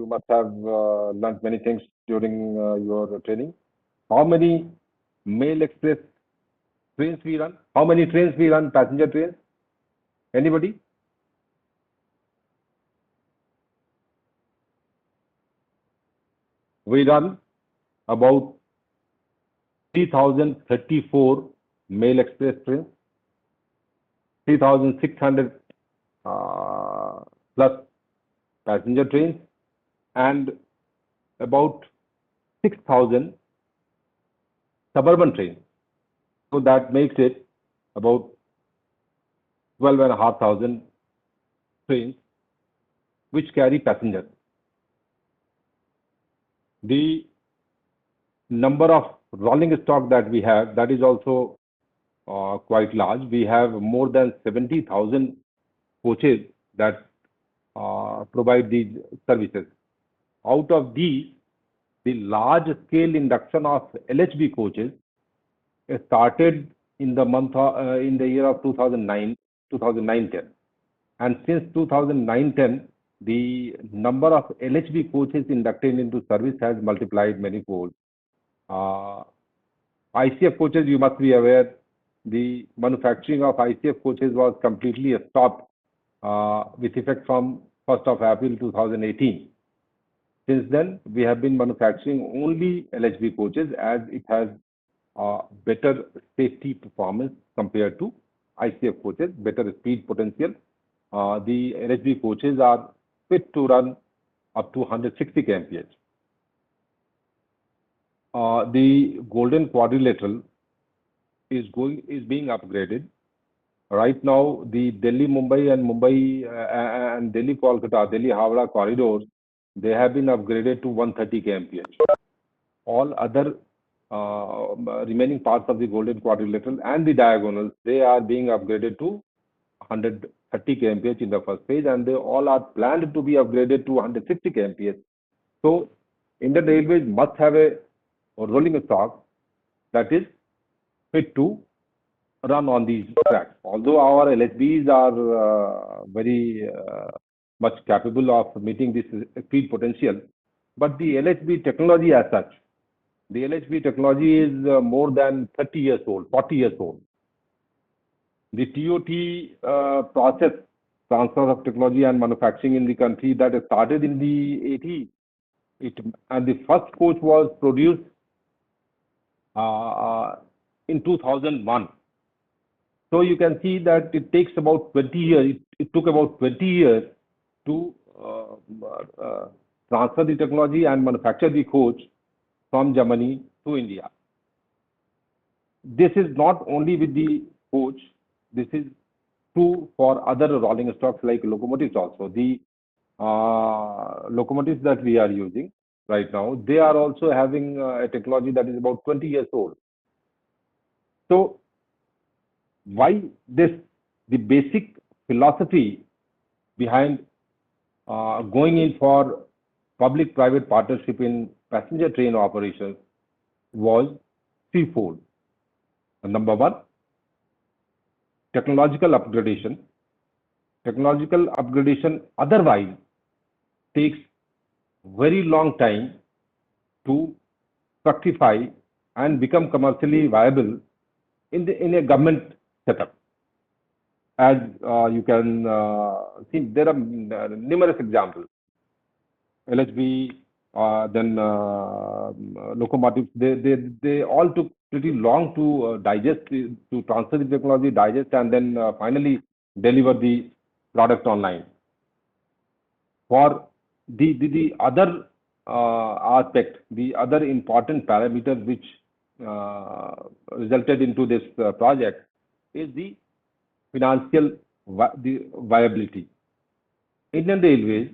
you must have learned many things during your training. How many mail express trains we run? How many trains we run? Passenger trains? Anybody? We run about 3034 mail express trains, 3600 plus passenger trains, and about 6000 suburban trains. So that makes it about 12,500 trains which carry passengers. The number of rolling stock that we have, that is also quite large. We have more than 70,000 coaches that provide these services. Out of these, the large scale induction of LHB coaches started in the year of 2009-10, and since 2009-10, the number of LHB coaches inducted into service has multiplied many-fold. ICF coaches, you must be aware, the manufacturing of ICF coaches was completely stopped with effect from 1st of April 2018. Since then, we have been manufacturing only LHB coaches as it has better safety performance compared to ICF coaches, better speed potential. The LHB coaches are fit to run up to 160 kmph. The Golden Quadrilateral is being upgraded. Right now, the Delhi Mumbai and Delhi Kolkata, Delhi Howrah corridors, they have been upgraded to 130 kmph. All other remaining parts of the Golden Quadrilateral and the diagonals, they are being upgraded to 130 kmph in the first phase, and they all are planned to be upgraded to 160 kmph. So, Indian Railways must have a rolling stock that is fit to run on these tracks. Although our LHBs are very much capable of meeting this speed potential, but the LHB technology as such, the LHB technology is more than 30 years old, 40 years old. The TOT process, transfer of technology and manufacturing in the country, that started in the 80s. And the first coach was produced in 2001. So you can see that it takes about 20 years. It took about 20 years to transfer the technology and manufacture the coach from Germany to India. This is not only with the coach. This is true for other rolling stocks like locomotives also. The locomotives that we are using right now, they are also having a technology that is about 20 years old. So why this? The basic philosophy behind going in for public-private partnership in passenger train operations was threefold. Number one, technological upgradation. Technological upgradation otherwise takes very long time to fructify and become commercially viable in a government setup. As you can see, there are numerous examples. LHB, then locomotives, they all took pretty long to digest, to transfer the technology, digest, and then finally deliver the product online. For the other aspect, the other important parameter which resulted into this project is the financial viability. Indian Railways,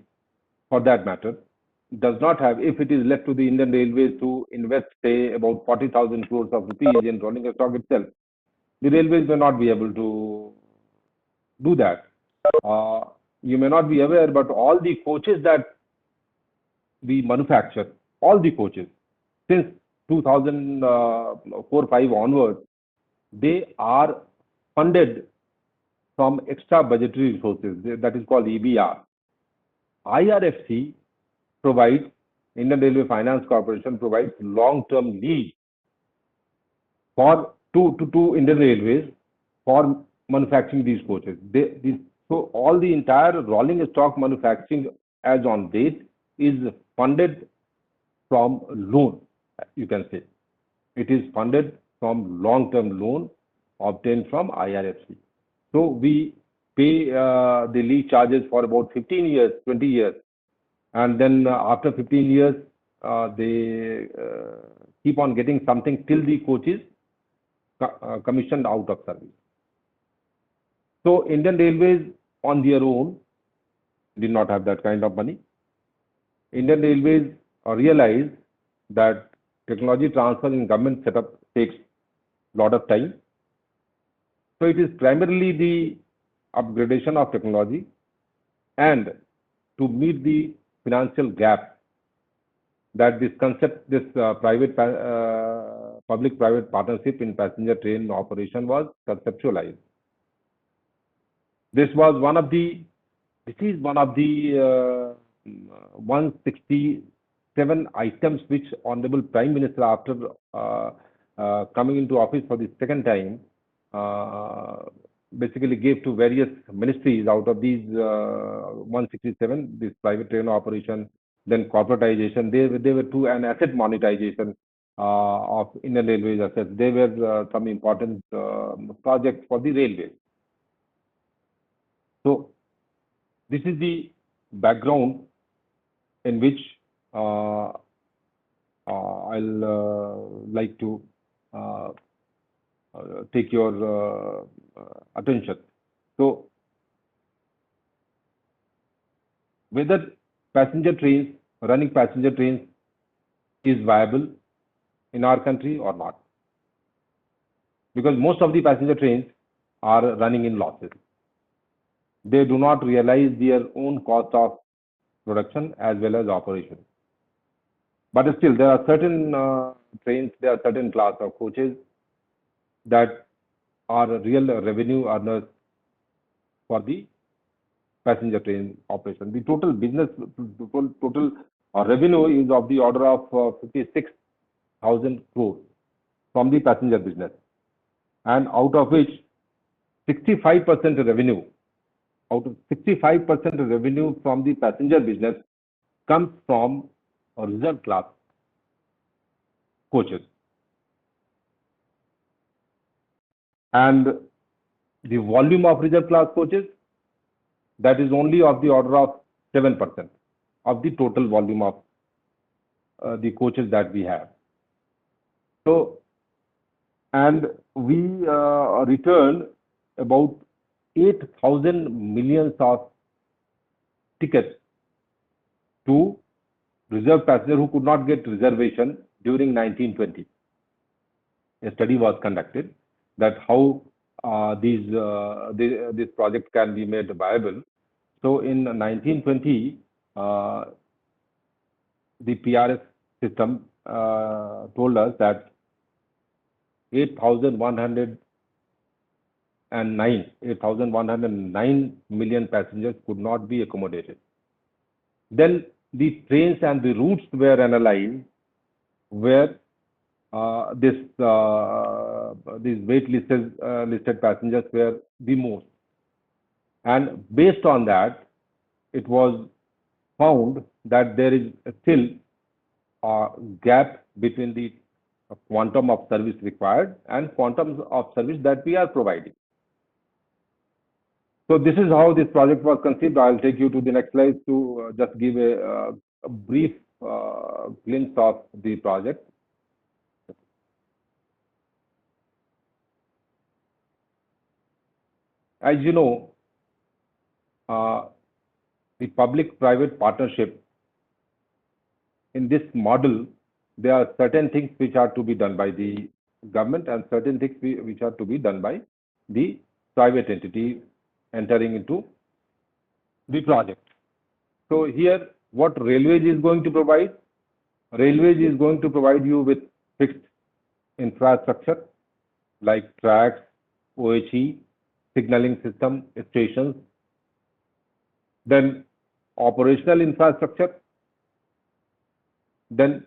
for that matter, does not have, if it is left to the Indian Railways to invest, say, about 40,000 crores of rupees in rolling stock itself, the railways may not be able to do that. You may not be aware, but all the coaches that we manufacture, all the coaches, since 2004-5 onwards, they are funded from extra budgetary resources, that is called EBR. IRFC provides, Indian Railway Finance Corporation provides long-term lease for to Indian Railways for manufacturing these coaches. So all the entire rolling stock manufacturing as on date is funded from loan, you can say. It is funded from long-term loan obtained from IRFC. So we pay the lease charges for about 15 years, 20 years. And then after 15 years, they keep on getting something till the coach is commissioned out of service. So Indian Railways on their own did not have that kind of money. Indian Railways realized that technology transfer in government setup takes a lot of time. So it is primarily the upgradation of technology and to meet the financial gap that this concept, this public-private partnership in passenger train operation was conceptualized. This is one of the 167 items which Honorable Prime Minister, after coming into office for the second time, basically gave to various ministries. Out of these 167, this private train operation, then corporatization, they were two, and asset monetization of Indian Railways assets. They were some important projects for the railways. So this is the background in which I'll like to take your attention. So whether running passenger trains is viable in our country or not, because most of the passenger trains are running in losses. They do not realize their own cost of production as well as operation. But still, there are certain trains, there are certain class of coaches that are real revenue earners for the passenger train operation. The total business, total revenue is of the order of 56,000 crores from the passenger business, and out of which 65% revenue, from the passenger business comes from reserve class coaches, and the volume of reserve class coaches, that is only of the order of 7% of the total volume of the coaches that we have. So, and we returned about 8,000 millions of tickets to reserve passengers who could not get reservation during 1920. A study was conducted that how this project can be made viable. So in 1920, the PRS system told us that 8,109 million passengers could not be accommodated. Then the trains and the routes were analyzed where these wait listed passengers were the most, and based on that, it was found that there is still a gap between the quantum of service required and quantum of service that we are providing. So this is how this project was conceived. I'll take you to the next slide to just give a brief glimpse of the project. As you know, the public-private partnership, in this model, there are certain things which are to be done by the government and certain things which are to be done by the private entity entering into the project. So here, what Railways is going to provide? Railways is going to provide you with fixed infrastructure like tracks, OHE, signaling system, stations. Then operational infrastructure Then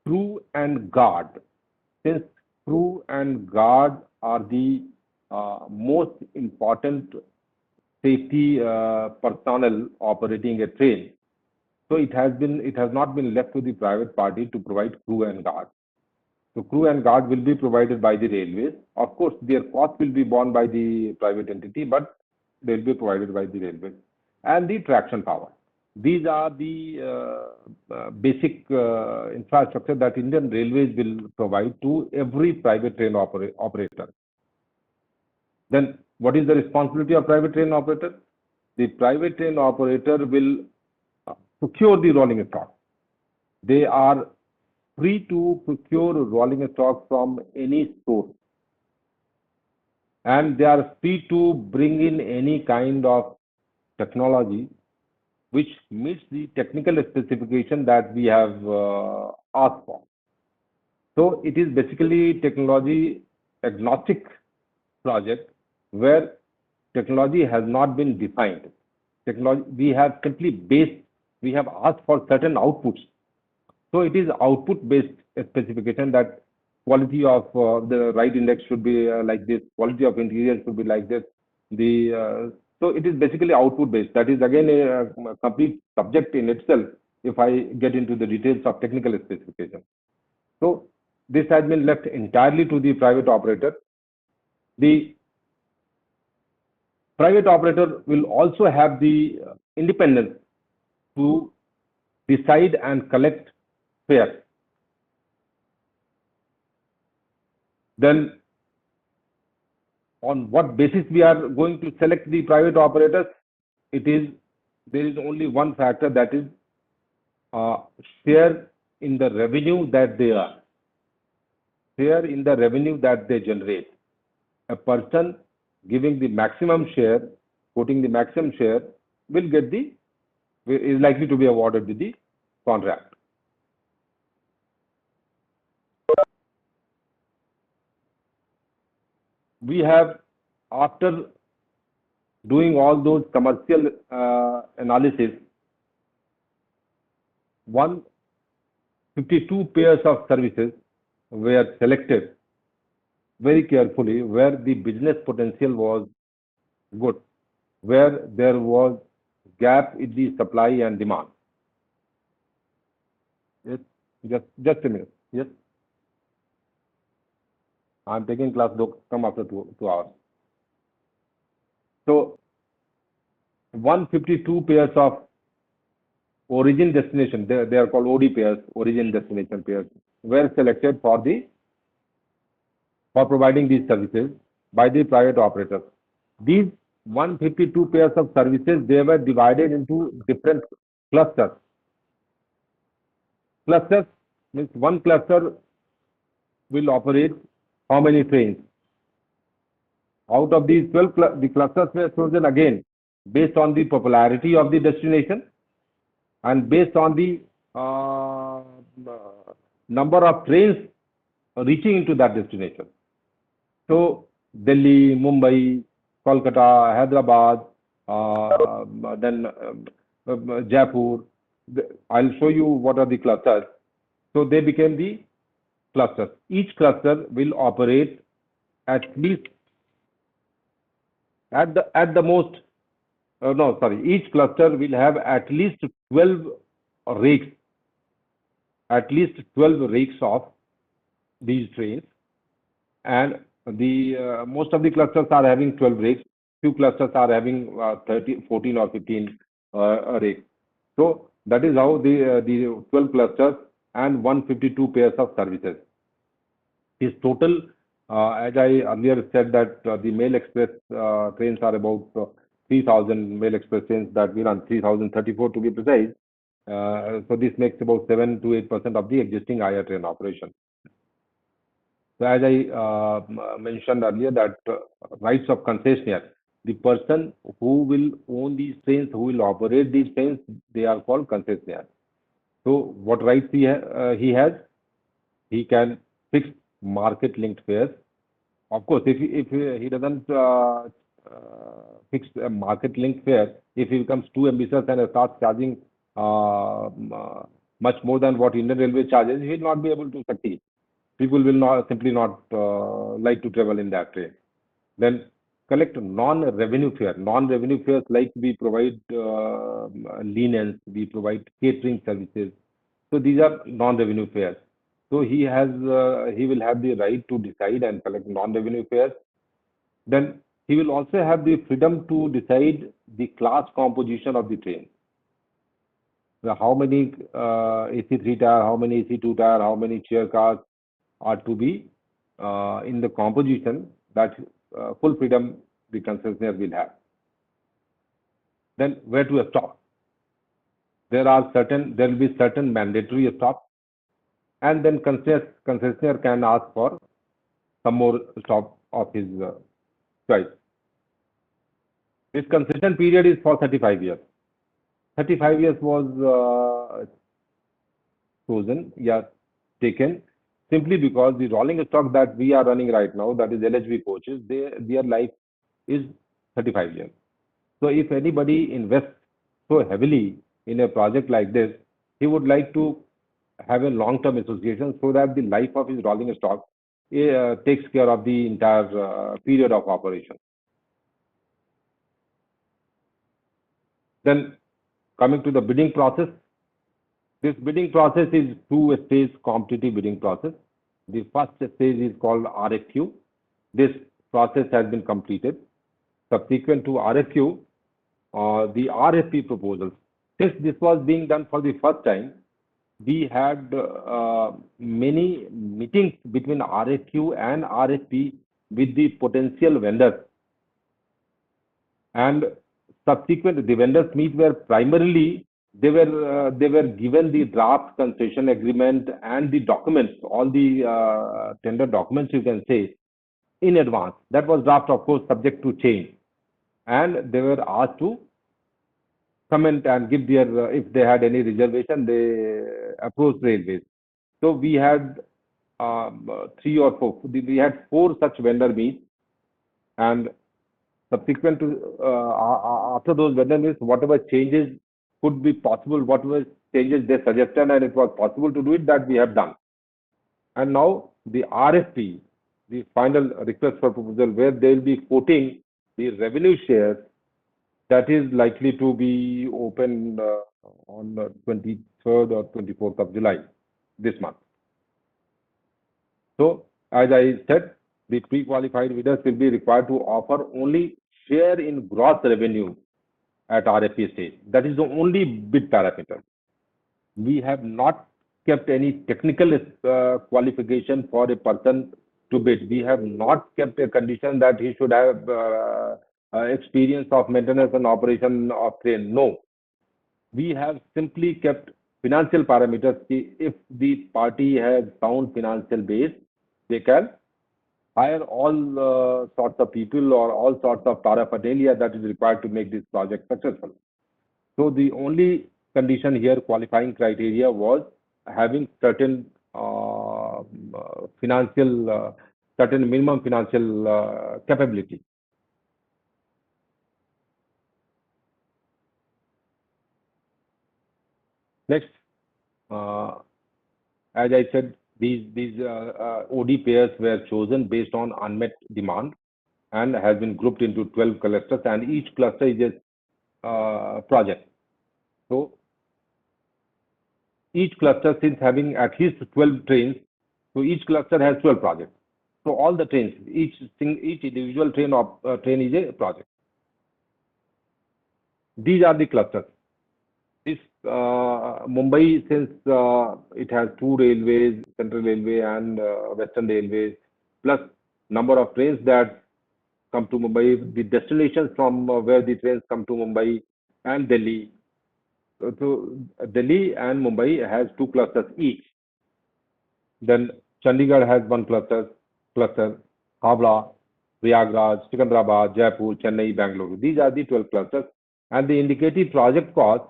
crew and guard. Since crew and guard are the most important safety personnel operating a train, so it has not been left to the private party to provide crew and guard. So crew and guard will be provided by the railways. Of course, their cost will be borne by the private entity, but they will be provided by the railways. And the traction power. These are the basic infrastructure that Indian Railways will provide to every private train operator. Then what is the responsibility of private train operator? The private train operator will procure the rolling stock. They are free to procure rolling stock from any source, and they are free to bring in any kind of technology which meets the technical specification that we have asked for. So it is basically technology agnostic project where technology has not been defined. Technology, we have simply based, we have asked for certain outputs. So it is output based specification that quality of the ride index should be like this, quality of interior should be like this. So it is basically output based. That is again a complete subject in itself if I get into the details of technical specification. So this has been left entirely to the private operator. The private operator will also have the independence to decide and collect fares. Then on what basis we are going to select the private operators? There is only one factor, that is share in the revenue that they are. Share in the revenue that they generate. A person giving the maximum share, quoting the maximum share, is likely to be awarded with the contract. We have, after doing all those commercial analysis, 152 pairs of services were selected very carefully where the business potential was good, where there was gap in the supply and demand. Yes, just a minute. Yes, I'm taking class. Come after 2 hours. So 152 pairs of origin destination, they are called OD pairs, origin destination pairs, were selected for providing these services by the private operators. These 152 pairs of services, they were divided into different clusters. Clusters means one cluster will operate how many trains? Out of these 12, the clusters were chosen again based on the popularity of the destination and based on the number of trains reaching into that destination. So Delhi, Mumbai, Kolkata, Hyderabad, then Jaipur. I'll show you what are the clusters. So they became the clusters. Each cluster will operate at least each cluster will have at least 12 rakes, of these trains, and the most of the clusters are having 12 rakes. Few clusters are having 14 or 15 rakes. So that is how the 12 clusters and 152 pairs of services. Is total, as I earlier said, that the mail express trains are about 3,000 mail express trains that we run, 3,034 to be precise. So this makes about 7 to 8% of the existing IR train operation. So as I mentioned earlier, that rights of concessionaire, the person who will own these trains, who will operate these trains, they are called concessionaire. So what rights he has? He can fix market linked fares. Of course, if he doesn't fix a market linked fare, if he becomes too ambitious and starts charging much more than what Indian Railway charges, he will not be able to succeed. People will not simply not like to travel in that train. Then collect non-revenue fare. Non-revenue fares, like we provide lenience, we provide catering services. So these are non-revenue fares. So he will have the right to decide and collect non-revenue fares. Then he will also have the freedom to decide the class composition of the train. So how many AC 3 tier, how many AC 2 tier, how many chair cars are to be in the composition. That full freedom the concessionaire will have. Then where to stop? There will be certain mandatory stops, and then concessionaire can ask for some more stop of his choice. This concession period is for 35 years. 35 years was chosen, yeah, taken simply because the rolling stock that we are running right now, that is LHV coaches, their life is 35 years. So if anybody invests so heavily in a project like this, he would like to have a long-term association so that the life of his rolling stock takes care of the entire period of operation. Then coming to the bidding process, this bidding process is two-stage competitive bidding process. The first stage is called RFQ. This process has been completed. Subsequent to RFQ, the RFP proposals. Since this was being done for the first time, we had many meetings between RFQ and RFP with the potential vendors. And subsequent, the vendors meet were primarily they were given the draft concession agreement and the documents, all the tender documents, you can say, in advance. That was draft, of course, subject to change, and they were asked to comment and give their if they had any reservation, they approached railways. So we had three or four. We had four such vendor meets, and subsequent to after those vendor meets, whatever changes could be possible, whatever changes they suggested, and it was possible to do it, that we have done. And now the RFP, the final request for proposal, where they will be quoting the revenue share that is likely to be open on the 23rd or 24th of July this month. So, as I said, the pre-qualified bidders will be required to offer only share in gross revenue at RFP stage. That is the only bid parameter. We have not kept any technical qualification for a person to bid. We have not kept a condition that he should have experience of maintenance and operation of train. No, we have simply kept financial parameters. If the party has sound financial base, they can hire all sorts of people or all sorts of paraphernalia that is required to make this project successful. So the only condition here, qualifying criteria, was having certain certain minimum financial capability. Next, as I said, these OD pairs were chosen based on unmet demand and has been grouped into 12 clusters, and each cluster is a project. So each cluster, since having at least 12 trains, so each cluster has 12 projects. So all the trains, each individual train is a project. These are the clusters. This Mumbai, since it has two railways, Central Railway and Western Railway, plus number of trains that come to Mumbai, the destinations from where the trains come to Mumbai, and Delhi. So Delhi and Mumbai has two clusters each. Then Chandigarh has one cluster, Howrah, Prayagraj, Secunderabad, Jaipur, Chennai, Bangalore. These are the 12 clusters, and the indicative project cost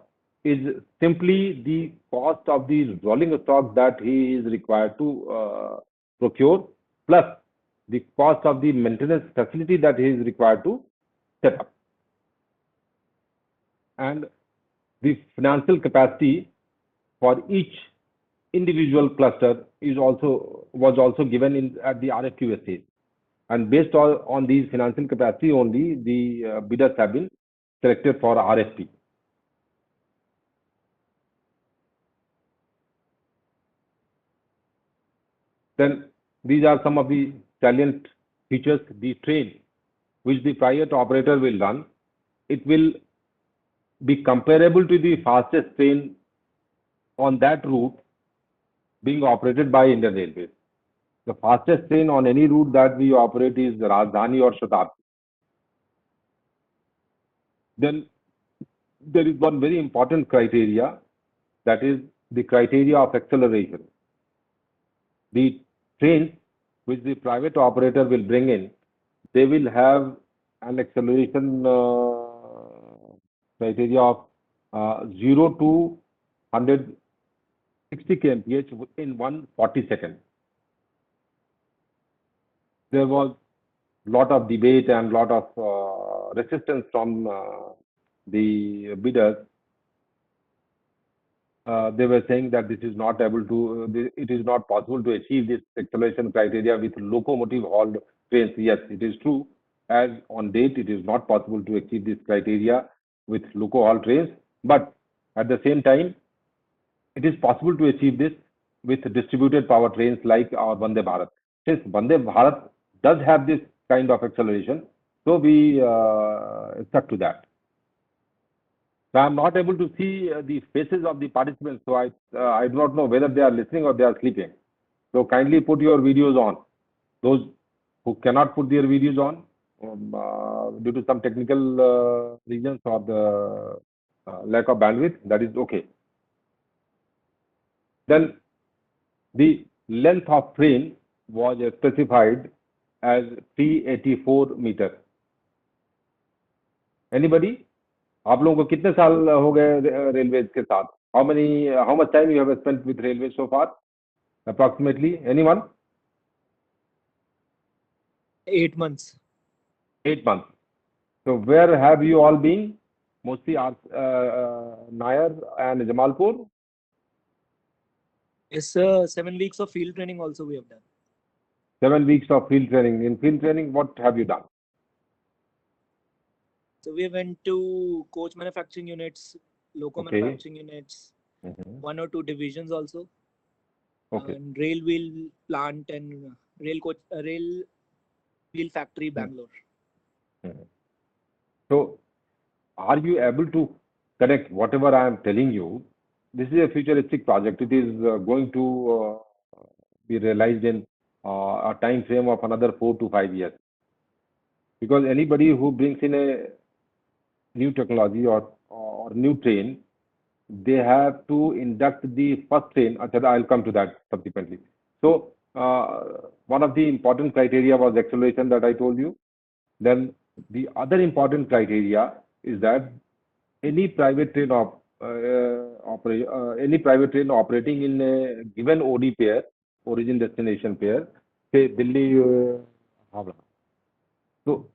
is simply the cost of the rolling stock that he is required to procure, plus the cost of the maintenance facility that he is required to set up. And the financial capacity for each individual cluster was also given in at the RFQ stage. And based on these financial capacity only, the bidders have been selected for RFP. Then these are some of the salient features. The train which the private operator will run, it will be comparable to the fastest train on that route being operated by Indian Railways. The fastest train on any route that we operate is Rajdhani or Shatabdi. Then there is one very important criteria, that is the criteria of acceleration. The trains which the private operator will bring in, they will have an acceleration criteria of 0 to 160 kmph in 140 seconds. There was lot of debate and lot of resistance from the bidders. They were saying that this is not able to, it is not possible to achieve this acceleration criteria with locomotive hauled trains. Yes, it is true. As on date, it is not possible to achieve this criteria with loco hauled trains. But at the same time, it is possible to achieve this with distributed power trains like our Vande Bharat. Since Vande Bharat does have this kind of acceleration, so we stuck to that. So I'm not able to see the faces of the participants, so I do not know whether they are listening or they are sleeping. So kindly put your videos on. Those who cannot put their videos on due to some technical reasons or the lack of bandwidth, that is okay. Then the length of train was specified as 384 meters. Anybody? आप लोगों को कितने साल हो गए railways के साथ? How much time you have spent with railways so far? Approximately, anyone? 8 months. 8 months. So where have you all been? Mostly Nair and Jamalpur? Yes, 7 weeks of field training also we have done. 7 weeks of field training. In field training, what have you done? So we went to coach manufacturing units, loco manufacturing units, 1 or 2 divisions also. Okay. And rail wheel plant and rail wheel factory, Bangalore. So, are you able to connect whatever I am telling you? This is a futuristic project. It is going to be realized in a time frame of another 4 to 5 years. Because anybody who brings in a new technology or new train, they have to induct the first train. I'll come to that subsequently. So, one of the important criteria was acceleration that I told you. Then the other important criteria is that any private train operating in a given OD pair, origin destination pair, say Delhi Howrah. So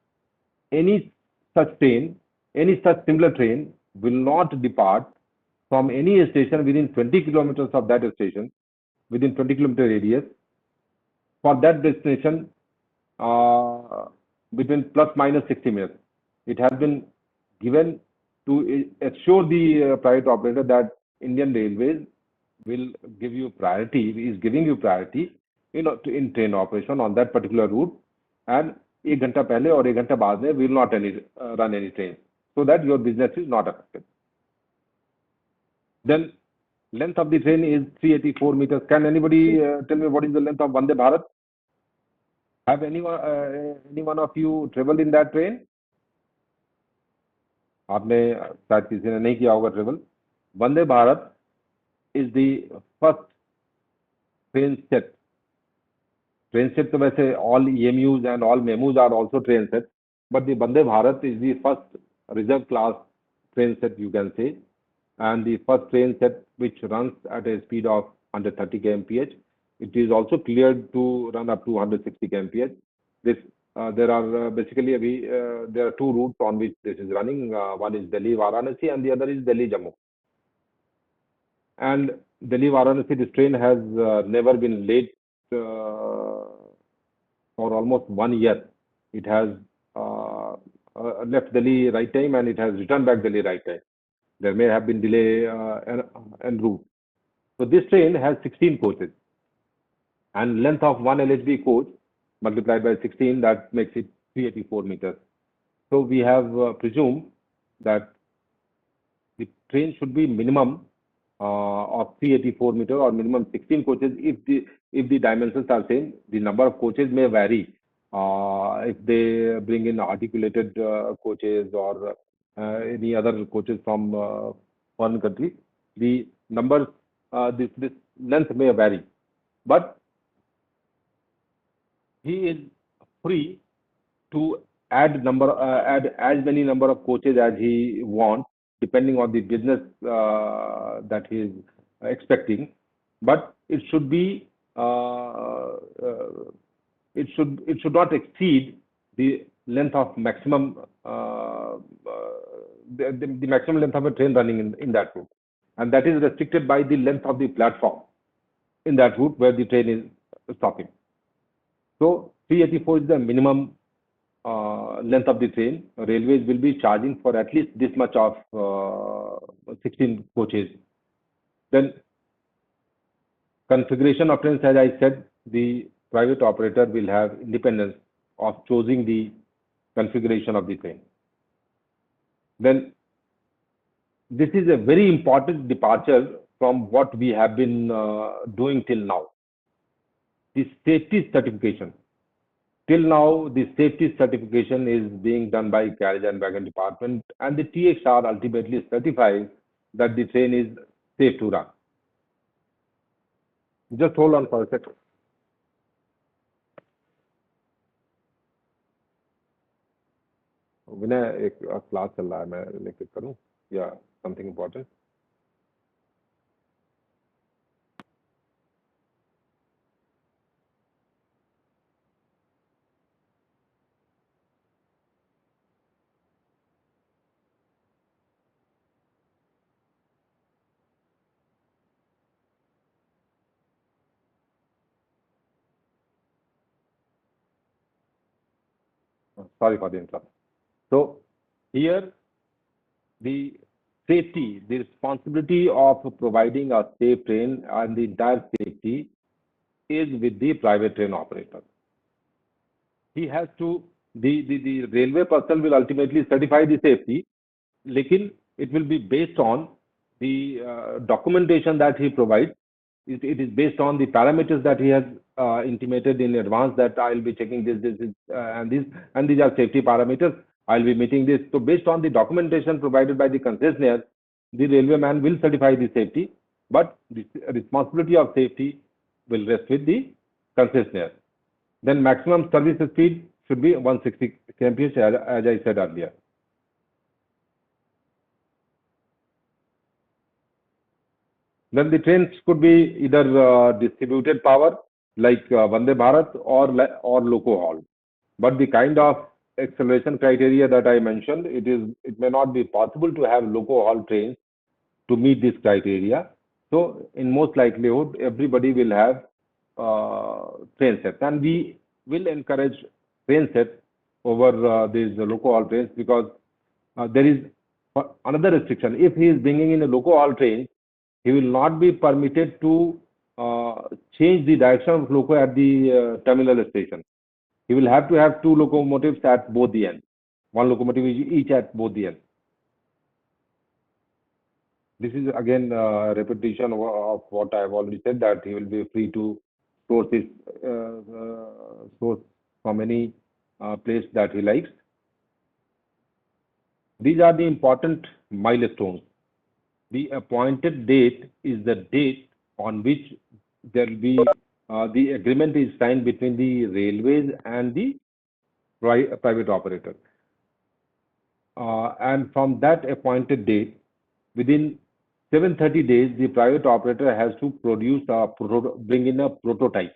any such similar train will not depart from any station within 20 kilometers of that station, within 20-kilometer radius, for that destination between plus minus 60 minutes. It has been given to assure the private operator that Indian Railways will give you priority, is giving you priority in train operation on that particular route, and 1 घंटा पहले और 1 घंटा बाद में will not run any train, so that your business is not affected. Then length of the train is 384 meters. Can anybody tell me what is the length of Vande Bharat? Have any one of you traveled in that train? आपने शायद किसी ने नहीं किया होगा travel. Vande Bharat is the first train set. Train set तो वैसे all EMUs and all MEMUs are also train set, but the Vande Bharat is the first reserve class train set, you can say, and the first train set which runs at a speed of 130 kmph. It is also cleared to run up to 160 kmph. There are basically there are 2 routes on which this is running. One is Delhi Varanasi and the other is Delhi Jammu. And Delhi Varanasi, this train has never been late for almost 1 year. It has left Delhi right time and it has returned back Delhi right time. There may have been delay en route. So this train has 16 coaches and length of one LHB coach multiplied by 16, that makes it 384 meters. So we have presumed that the train should be minimum of 384 meter or minimum 16 coaches. If the dimensions are same, the number of coaches may vary. If they bring in articulated coaches or any other coaches from foreign country, the numbers, this length may vary. But he is free to add as many number of coaches as he wants, depending on the business that he is expecting. But it should be it should not exceed the length of maximum the maximum length of a train running in that route, and that is restricted by the length of the platform in that route where the train is stopping. So 384 is the minimum length of the train. Railways will be charging for at least this much of 16 coaches. Then configuration of trains, as I said, the private operator will have independence of choosing the configuration of the train. Then this is a very important departure from what we have been doing till now. The safety certification. Till now, the safety certification is being done by Carriage and Wagon Department, and the TXR ultimately certifies that the train is safe to run. Just hold on for a second. विनय एक class चल रहा है, मैं लेके करूं या something important? Sorry for the interrupt. So here the safety, the responsibility of providing a safe train and the entire safety is with the private train operator. He has to, the railway person will ultimately certify the safety, lekin it will be based on the documentation that he provides. It is based on the parameters that he has intimated in advance that I will be checking this, and these are safety parameters. I will be meeting this. So based on the documentation provided by the concessionaire, the railway man will certify the safety, but the responsibility of safety will rest with the concessionaire. Then maximum service speed should be 160 kmph, as I said earlier. Then the trains could be either distributed power like Vande Bharat or loco haul. But the kind of acceleration criteria that I mentioned, it may not be possible to have loco haul trains to meet this criteria. So in most likelihood, everybody will have train sets, and we will encourage train sets over these loco haul trains, because there is another restriction. If he is bringing in a loco haul train, he will not be permitted to change the direction of loco at the terminal station. He will have to have two locomotives at both the ends, one locomotive each at both the ends. This is again a repetition of what I have already said, that he will be free to source his source from any place that he likes. These are the important milestones. The appointed date is the date on which there will be the agreement is signed between the railways and the private operator. And from that appointed date, within 730 days, the private operator has to bring in a prototype.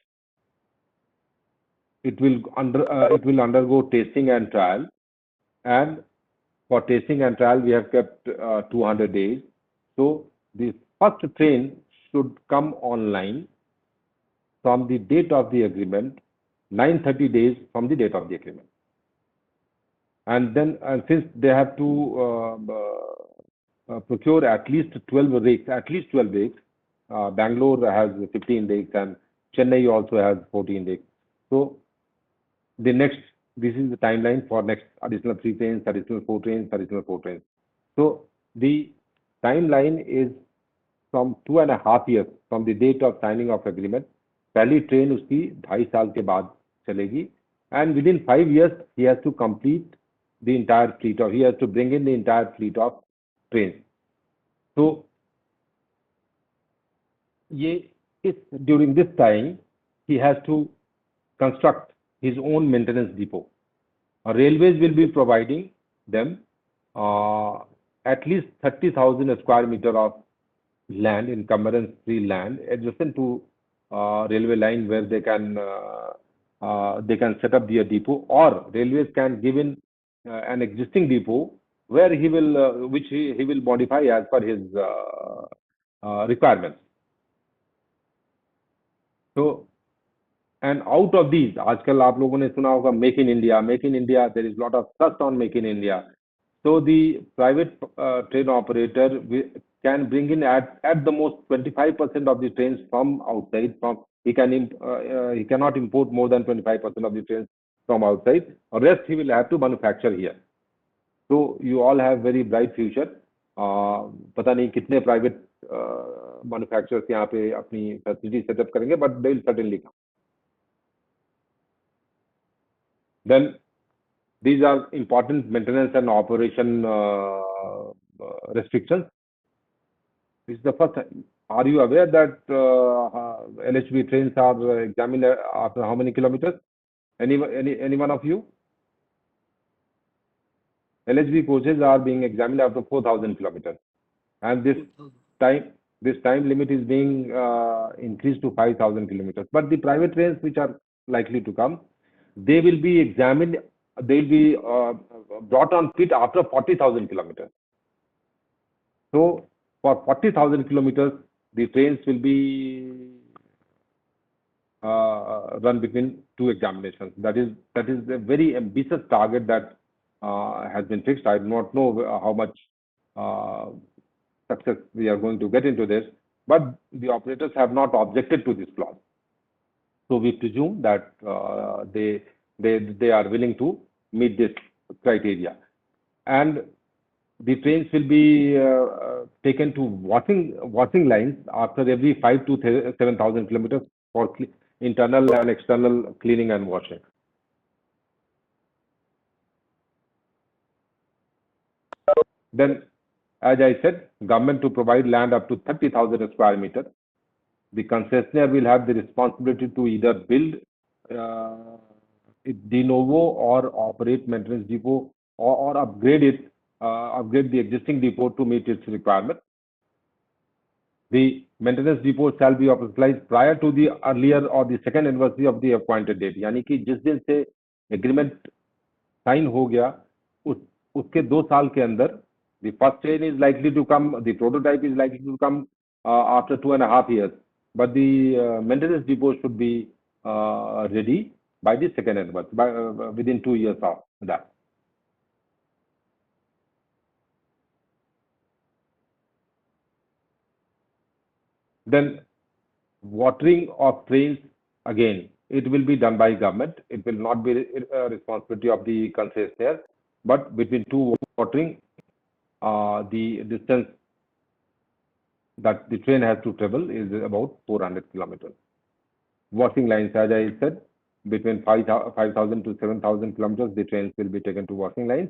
It will undergo testing and trial, and for testing and trial we have kept 200 days. So the first train should come online from the date of the agreement, 930 days from the date of the agreement. And then, since they have to procure at least 12 rigs, Bangalore has 15 rigs and Chennai also has 14 rigs. So this is the timeline for next additional 3 trains, additional 4 trains, additional 4 trains. So the timeline is from 2.5 years from the date of signing of agreement. पहली train उसकी 2.5 साल के बाद चलेगी, and within 5 years he has to complete the entire fleet, or he has to bring in the entire fleet of trains. So during this time he has to construct his own maintenance depot. Railways will be providing them at least 30,000 square meter of land, encumbrance-free land, adjacent to railway line, where they can set up their depot, or railways can give in an existing depot where he will which he will modify as per his requirements. So, and out of these, आजकल आप लोगों ने सुना होगा Make in India. There is a lot of thrust on Make in India. So the private train operator can bring in at the most 25% of the trains from outside. He cannot import more than 25% of the trains from outside. The rest he will have to manufacture here. So you all have very bright future. पता नहीं कितने private manufacturers यहाँ पे अपनी facility setup करेंगे, but they will certainly come. Then these are important maintenance and operation restrictions. This is the first. Are you aware that LHB trains are examined after how many kilometers? Any one of you? LHB coaches are being examined after 4,000 kilometers, and this time limit is being increased to 5,000 kilometers. But the private trains which are likely to come, they will be examined. They will be brought on fit after 40,000 kilometers. So for 40,000 kilometers, the trains will be run between 2 examinations. That is a very ambitious target that has been fixed. I do not know how much success we are going to get into this, but the operators have not objected to this clause. So we presume that they are willing to meet this criteria, and the trains will be taken to washing lines after every 5,000 to 7,000 kilometers for internal and external cleaning and washing. Then, as I said, government to provide land up to 30,000 square meter. The concessionaire will have the responsibility to either build it de novo or operate maintenance depot, or upgrade the existing depot to meet its requirement. The maintenance depot shall be operationalized prior to the earlier or the second anniversary of the appointed date. यानी कि जिस दिन से agreement sign हो गया, उसके 2 साल के अंदर, the first train is likely to come, the prototype is likely to come after 2.5 years, but the maintenance depot should be ready by the second anniversary, within 2 years of that. Then watering of trains, again, it will be done by government. It will not be a responsibility of the concessionaire, but between 2 watering, the distance that the train has to travel is about 400 kilometers. Washing lines, as I said, between 5,000 to 7,000 kilometers, the trains will be taken to washing lines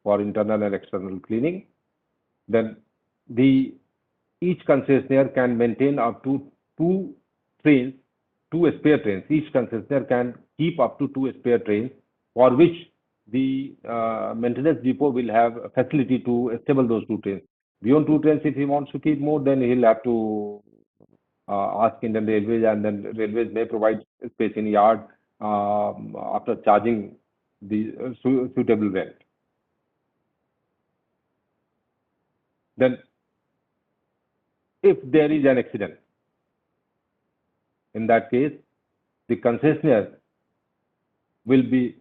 for internal and external cleaning. Then each concessionaire can maintain up to 2 trains, 2 spare trains. Each concessionaire can keep up to 2 spare trains, for which the maintenance depot will have a facility to stable those 2 trains. Beyond 2 trains, if he wants to keep more, then he'll have to ask Indian Railways, and then Railways may provide space in yard after charging the suitable rent. Then, if there is an accident, In that case, the concessionaire will be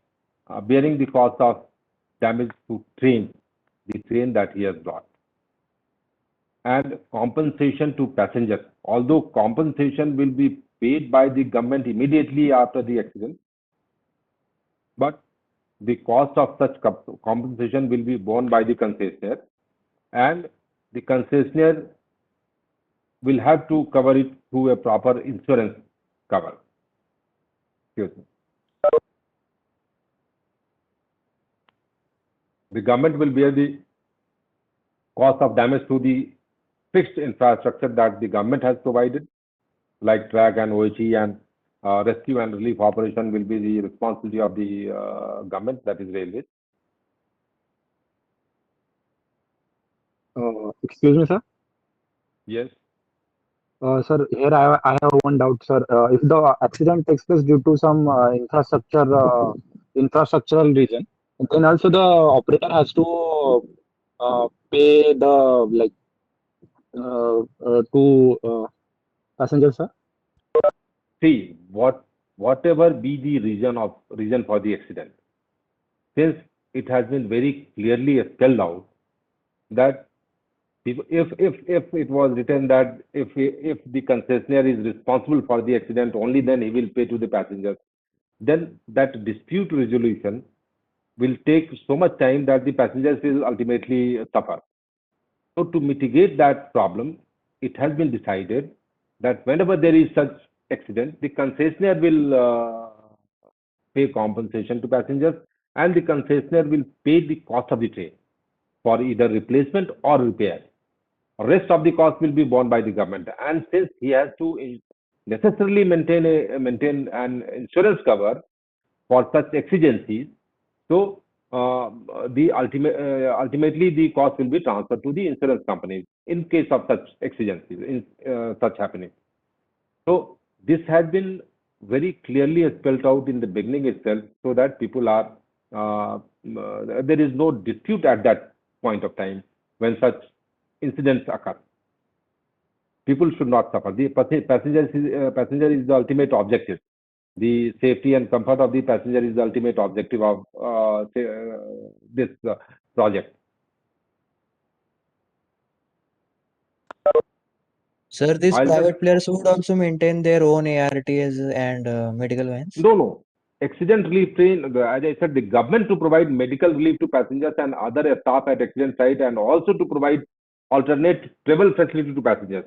bearing the cost of damage to the train that he has brought, and compensation to passengers. Although compensation will be paid by the government immediately after the accident, but the cost of such compensation will be borne by the concessionaire, and the concessionaire will have to cover it through a proper insurance cover. Excuse me. The government will bear the cost of damage to the fixed infrastructure that the government has provided, like track and OHE, and rescue and relief operation will be the responsibility of the government, that is railways. Excuse me, sir. Yes. Sir, here I have one doubt, sir. If the accident takes place due to some infrastructural reason, then also the operator has to pay the to passengers, sir. See, whatever be the reason for the accident, since it has been very clearly spelled out that if it was written that if the concessionaire is responsible for the accident, only then he will pay to the passengers, then that dispute resolution will take so much time that the passengers will ultimately suffer. So to mitigate that problem, it has been decided that whenever there is such accident, the concessionaire will pay compensation to passengers, and the concessionaire will pay the cost of the train for either replacement or repair. Rest of the cost will be borne by the government, and since he has to necessarily maintain an insurance cover for such exigencies, so ultimately the cost will be transferred to the insurance companies in case of such exigencies, in such happening. So this has been very clearly spelled out in the beginning itself, so that people are there is no dispute at that point of time when such incidents occur. People should not suffer. The passenger is the ultimate objective. The safety and comfort of the passenger is the ultimate objective of this project. Sir, these private players would also maintain their own ARTs and medical vans? No. Accident relief train, as I said, the government to provide medical relief to passengers and other staff at accident site, and also to provide alternate travel facility to passengers.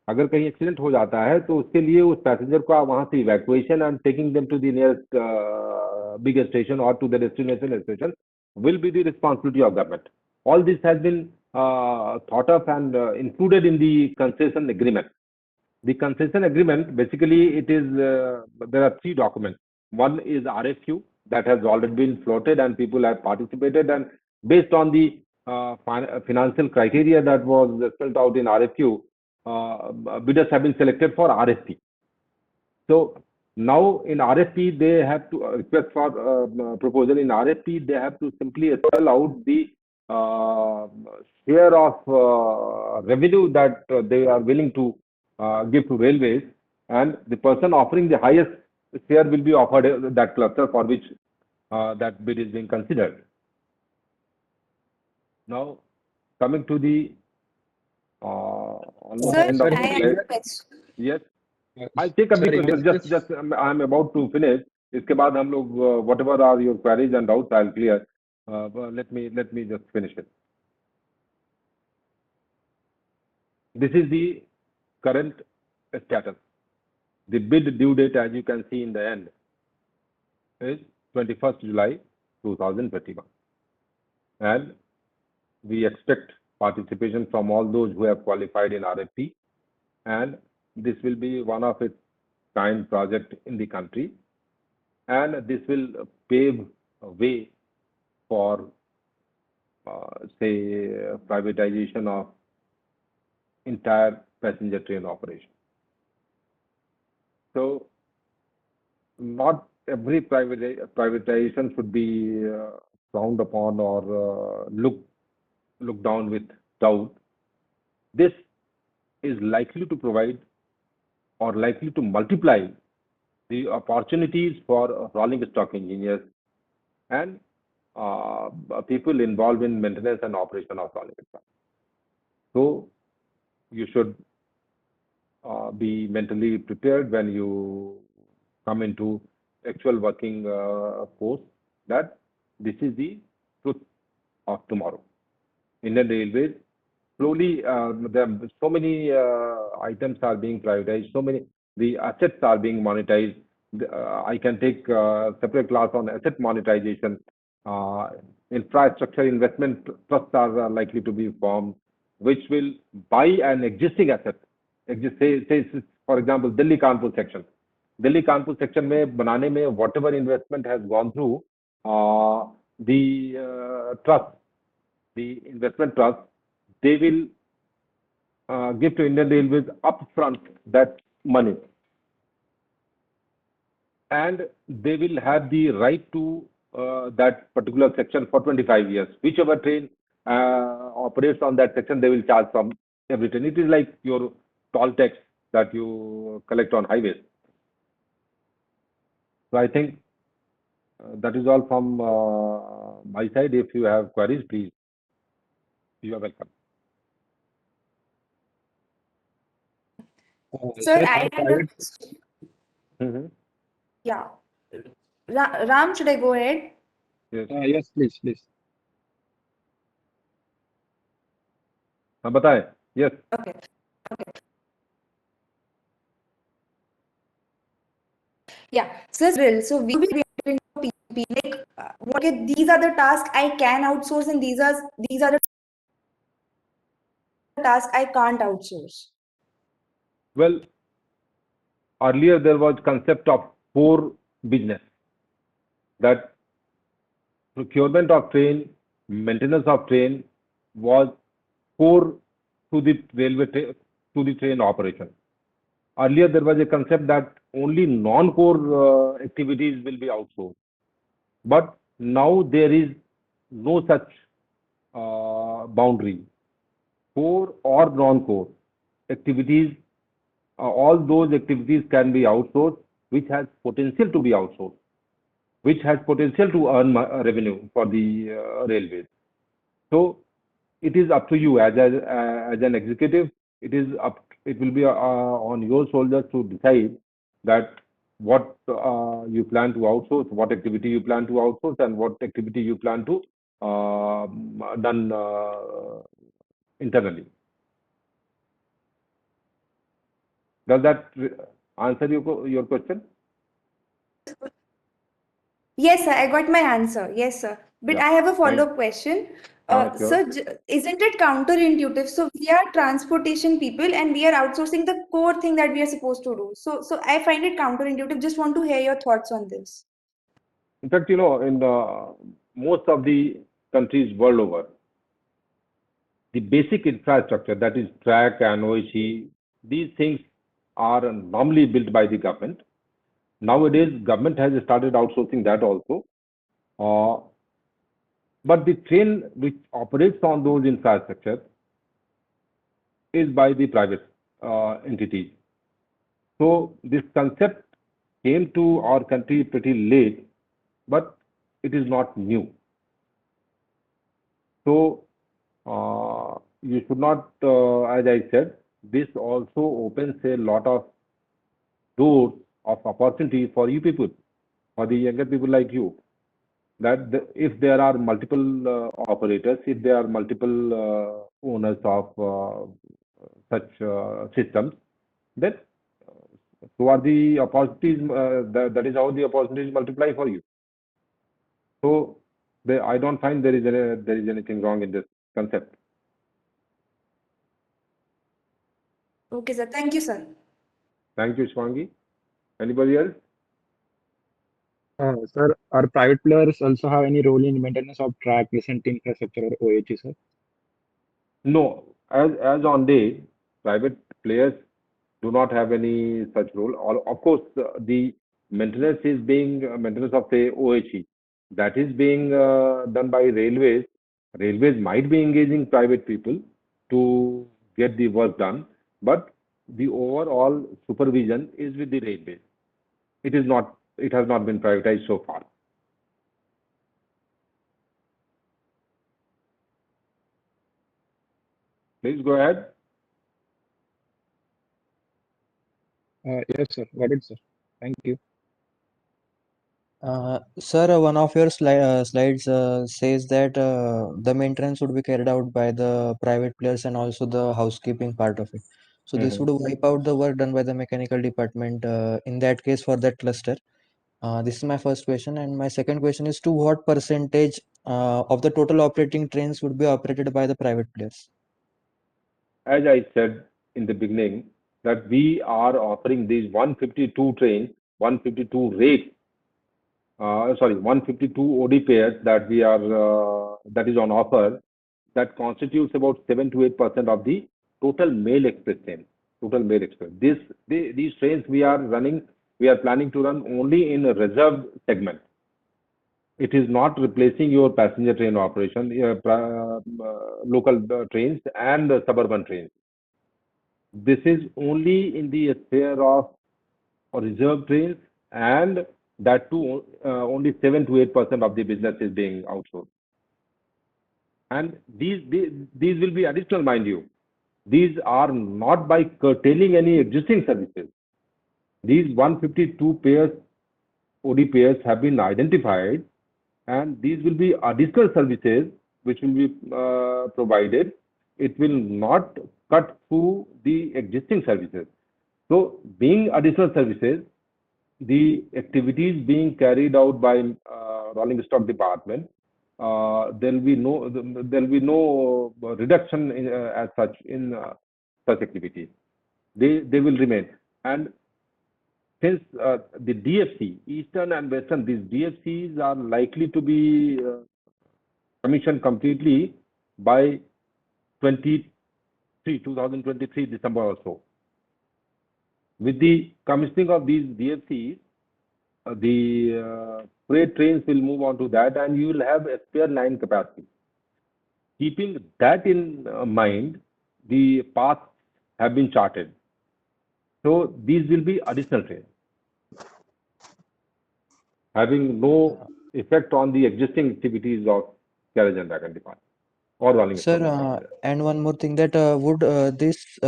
अगर कहीं accident हो जाता है तो उसके लिए उस passenger को वहां से evacuation and taking them to the nearest big station और to the destination station will be the responsibility of government. All this has been thought of and included in the concession agreement. The concession agreement, basically, it is there are three documents. One is RFQ that has already been floated and people have participated, and based on the financial criteria that was spelled out in RFQ, bidders have been selected for RFP. So now in RFP they have to request for proposal. In RFP they have to simply spell out the share of revenue that they are willing to give to railways, and the person offering the highest share will be offered that cluster for which that bid is being considered. Now coming to the almost Sir, end of I have a question. Yes, I'll take a big question. Just I'm about to finish. इसके बाद हम लोग whatever are your queries and doubts I'll clear. Let me just finish it. This is the current status. The bid due date, as you can see in the end, is 21st July 2021, and we expect participation from all those who have qualified in RFP, and this will be one of its kind project in the country, and this will pave a way for say privatization of entire passenger train operation. So not every privatization should be frowned upon or looked down with doubt. This is likely to provide or likely to multiply the opportunities for rolling stock engineers and people involved in maintenance and operation of rolling stock. So you should be mentally prepared when you come into actual working force, that this is the truth of tomorrow. Indian Railways slowly, there are so many items are being privatized, so many the assets are being monetized. I can take separate class on asset monetization. Uh, Infrastructure investment trusts are likely to be formed, which will buy an existing asset. Say for example, Delhi Kanpur section. Delhi Kanpur section में बनाने में whatever investment has gone through, the trust, the investment trust, they will give to Indian Railways upfront that money, and they will have the right to that particular section for 25 years. Whichever train operates on that section, they will charge from every train. It is like your toll tax that you collect on highways. So I think that is all from my side. If you have queries, please, you are welcome. Sir, I had yeah. Ram, should I go ahead? Yes. Yes, please. हाँ बताएं. Yes. Okay. Yeah. So we will be entering PP. Like, okay, these are the tasks I can outsource, and these are the tasks I can't outsource. Well, earlier there was concept of core business, that procurement of train, maintenance of train was core to the to the train operation. Earlier there was a concept that only non-core activities will be outsourced, but now there is no such boundary. Core or non-core activities, all those activities can be outsourced, which has potential to be outsourced, which has potential to earn revenue for the railways. So it is up to you as an executive. It will be on your shoulders to decide that what you plan to outsource, what activity you plan to outsource, and what activity you plan to done internally. Does that answer your question? Yes, sir, I got my answer. Yes, sir. But Yeah. I have a follow-up question. Sure. Sir, isn't it counterintuitive? So we are transportation people and we are outsourcing the core thing that we are supposed to do. So I find it counterintuitive. Just want to hear your thoughts on this. In fact, in most of the countries world over, the basic infrastructure, that is track and OHE, these things are normally built by the government. Nowadays, government has started outsourcing that also. But the train which operates on those infrastructure is by the private entities. So this concept came to our country pretty late, but it is not new. So you should not, as I said, this also opens a lot of doors of opportunity for you people, for the younger people like you. That if there are multiple operators, if there are multiple owners of such systems, then so are the opportunities. That is how the opportunities multiply for you. So I don't find there is anything wrong in this concept. Okay, sir. Thank you, sir. Thank you, Shwangi. Anybody else? Sir, are private players also have any role in maintenance of track, recent infrastructure or OH, sir? No, as on day, private players do not have any such role. Of course, the maintenance is being maintenance of say OHE, that is being done by railways. Railways might be engaging private people to get the work done, but the overall supervision is with the railways. It has not been privatized so far. Please go ahead. Yes, sir. Got it, sir. Thank you. Sir, one of your slides says that the maintenance would be carried out by the private players and also the housekeeping part of it. So this would wipe out the work done by the mechanical department in that case for that cluster. This is my first question, and my second question is to what percentage of the total operating trains would be operated by the private players? As I said in the beginning, that we are offering these 152 trains, 152 rates, 152 OD pairs that we are that is on offer. That constitutes about 7 to 8% of the total mail express trains. Total mail express. These trains we are planning to run only in a reserved segment. It is not replacing your passenger train operation, local trains and suburban trains. This is only in the sphere of reserve trains, and that too only 7 to 8% of the business is being outsourced. And these will be additional, mind you. These are not by curtailing any existing services. These 152 pairs, OD pairs, have been identified, and these will be additional services which will be provided. It will not cut through the existing services. So, being additional services, the activities being carried out by rolling stock department, there will be no reduction as such in such activities. They will remain. And since the DFC, Eastern and Western, these DFCs are likely to be commissioned completely by 2023 December or so. With the commissioning of these DFCs, the freight trains will move on to that, and you will have a spare line capacity. Keeping that in mind, the paths have been charted. So these will be additional trains, having no effect on the existing activities of carriage and wagon department or rolling stock Sir, department. and one more thing, that would this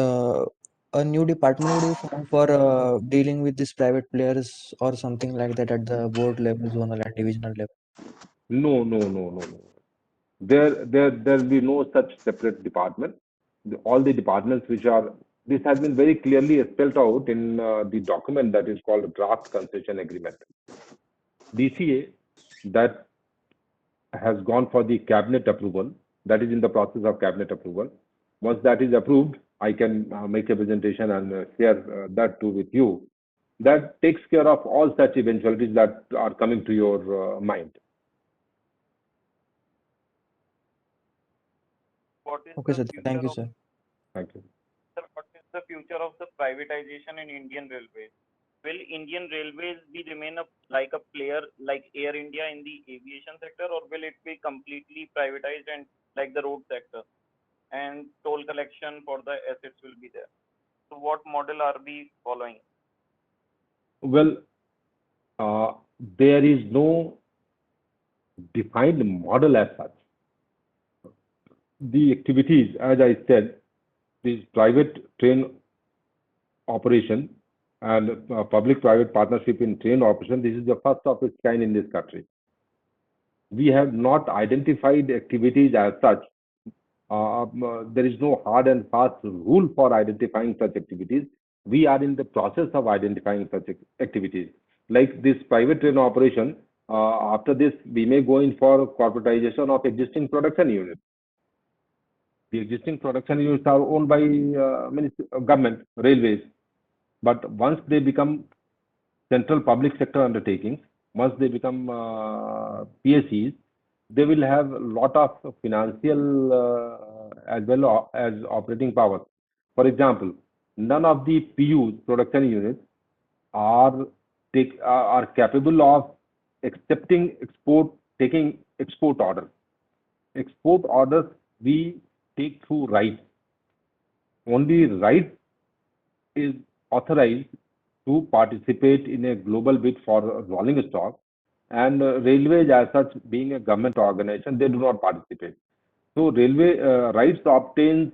a new department would be formed for dealing with these private players or something like that at the board level, zonal and divisional level? No. There will be no such separate department. All the departments this has been very clearly spelled out in the document that is called Draft Concession Agreement. DCA that has gone for the cabinet approval, that is in the process of cabinet approval. Once that is approved, I can make a presentation and share that too with you. That takes care of all such eventualities that are coming to your mind. What is Okay, the sir. Thank future you, of sir. Thank you. sir, what is the future of the privatization in Indian Railways? Will Indian Railways be remain like a player like Air India in the aviation sector, or will it be completely privatized and like the road sector, and toll collection for the assets will be there? So what model are we following? Well, there is no defined model as such. The activities, as I said, this private train operation and public-private partnership in train operation, this is the first of its kind in this country. We have not identified activities as such. There is no hard and fast rule for identifying such activities. We are in the process of identifying such activities. Like this private train operation, after this, we may go in for corporatization of existing production units. The existing production units are owned by government, railways. But once they become central public sector undertakings, once they become PSEs, they will have a lot of financial as well as operating power. For example, none of the PUs, production units, are capable of taking export orders. Export orders we take through rights. Only rights is authorized to participate in a global bid for rolling stock, and railways as such being a government organization, they do not participate. So railway rights obtains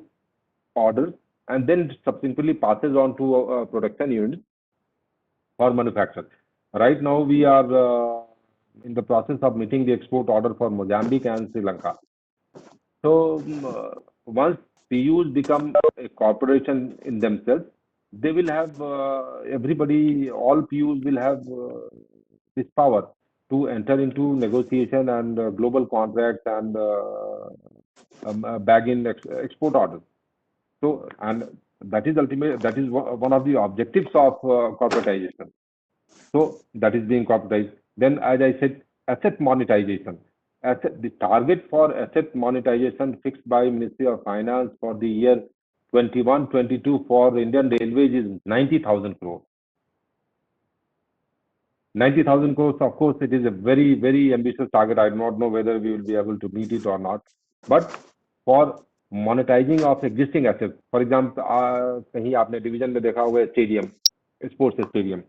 orders and then subsequently passes on to production units for manufacture. Right now we are in the process of meeting the export order for Mozambique and Sri Lanka. So once PUs become a corporation in themselves, they will have everybody, all PUs will have this power to enter into negotiation and global contracts and bag in export orders. So, and that is ultimate. That is one of the objectives of corporatization. So that is being corporatized. Then, as I said, asset monetization. The target for asset monetization fixed by Ministry of Finance for the year 21-22 for Indian Railways is 90,000 crores. 90,000 crores, of course, it is a very, very ambitious target. I do not know whether we will be able to meet it or not. But for monetizing of existing assets, for example, कहीं आपने division में देखा होगा stadium, sports stadium.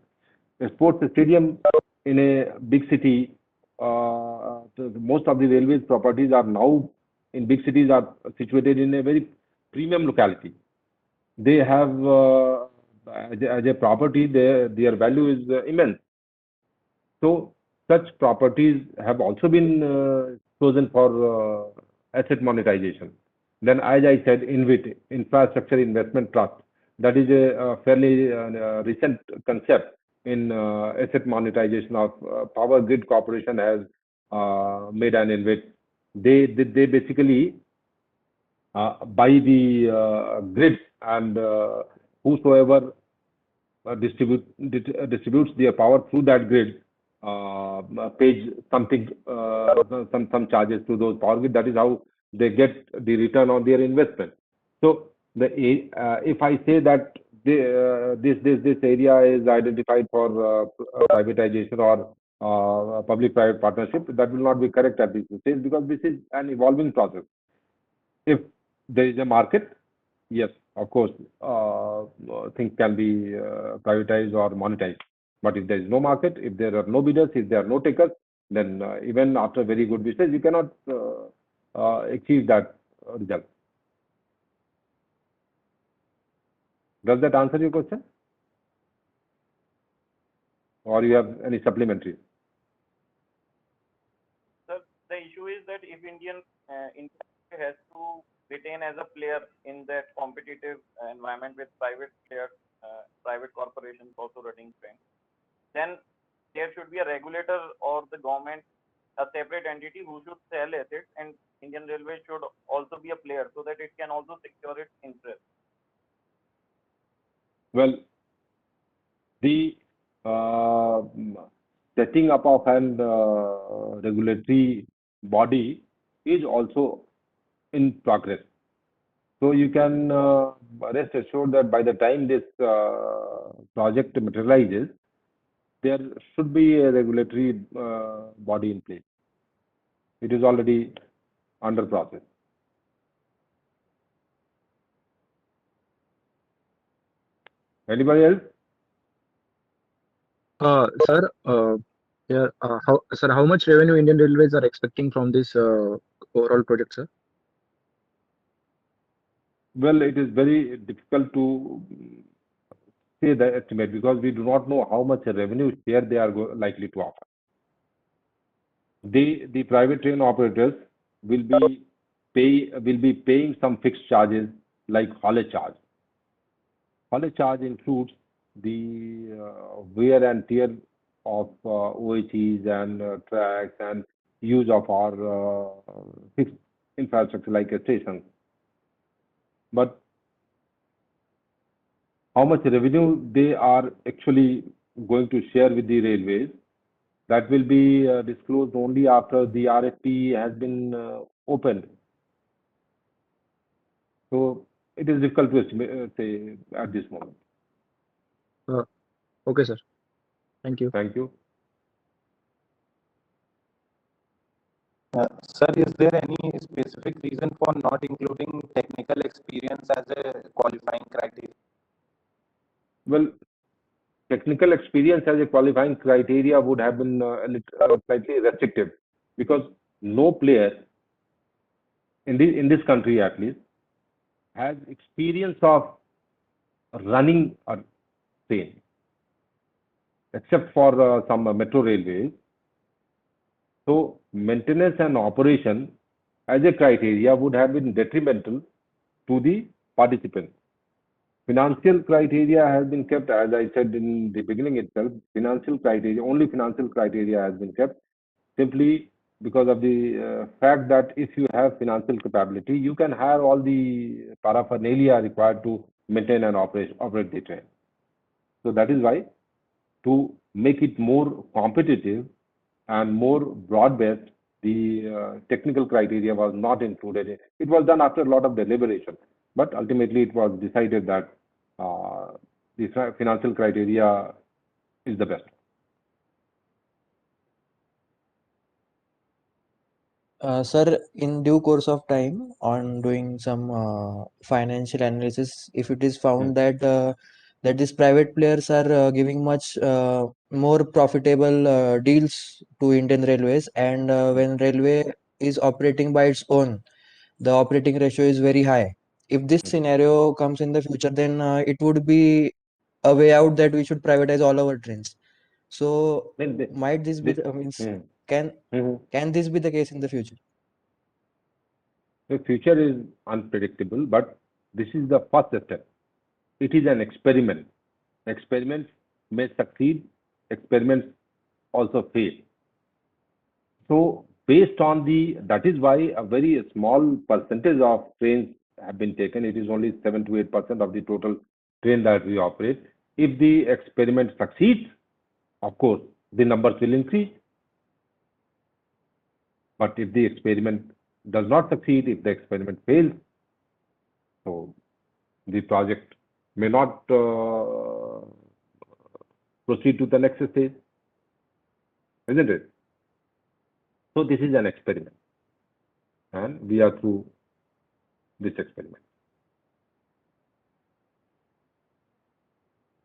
Sports stadium in a big city, most of the railways properties are now in big cities are situated in a very premium locality. They have as a property, their value is immense. So such properties have also been chosen for asset monetization. Then, as I said, InvIT, Infrastructure Investment Trust, that is a fairly recent concept in asset monetization of Power Grid Corporation has made an InvIT. They basically buy the grids, and whosoever distributes their power through that grid pays something, some charges to those power grid. That is how they get the return on their investment. So if I say that this area is identified for privatization or public-private partnership, that will not be correct at this stage, because this is an evolving process. If there is a market, yes, of course, things can be privatized or monetized. But if there is no market, if there are no bidders, if there are no takers, then even after very good business, you cannot achieve that result. Does that answer your question? Or you have any supplementary? Sir, the issue is that if India has to retain as a player in that competitive environment with private players, private corporations also running trains, then there should be a regulator or the government, a separate entity who should sell assets, and Indian Railways should also be a player so that it can also secure its interest. Well, the setting up of an regulatory body is also in progress. So you can rest assured that by the time this project materializes, there should be a regulatory body in place. It is already under process. Anybody else? Sir, how much revenue Indian Railways are expecting from this overall project, sir? Well, it is very difficult to say the estimate, because we do not know how much revenue share they are likely to offer. The private train operators will be paying some fixed charges like haulage charge. Haulage charge includes the wear and tear of OHEs and tracks and use of our fixed infrastructure like stations. But how much revenue they are actually going to share with the railways, that will be disclosed only after the RFP has been opened. So it is difficult to estimate, say at this moment. Okay, sir. Thank you. Thank you. Sir, is there any specific reason for not including technical experience as a qualifying criteria? Well, technical experience as a qualifying criteria would have been slightly restrictive, because no player in this country at least has experience of running a train, except for some metro railways. So maintenance and operation as a criteria would have been detrimental to the participants. Financial criteria has been kept, as I said in the beginning itself. Only financial criteria has been kept, simply because of the fact that if you have financial capability, you can have all the paraphernalia required to maintain and operate the train. So that is why, to make it more competitive and more broad-based, the technical criteria was not included. It was done after a lot of deliberation, but ultimately it was decided that the financial criteria is the best. Sir, in due course of time, on doing some financial analysis, if it is found that these private players are giving much more profitable deals to Indian Railways, and when railway is operating by its own, the operating ratio is very high. If this scenario comes in the future, then it would be a way out that we should privatize all our trains. So Then might this be can this be the case in the future? the future is unpredictable, but this is the first step. It is an experiment. Experiments may succeed, experiments also fail. So based on that is why a very small percentage of trains have been taken. It is only 7 to 8% of the total train that we operate. If the experiment succeeds, of course, the numbers will increase. But if the experiment does not succeed, if the experiment fails, so the project may not proceed to the next stage, isn't it? So this is an experiment, and we are through this experiment.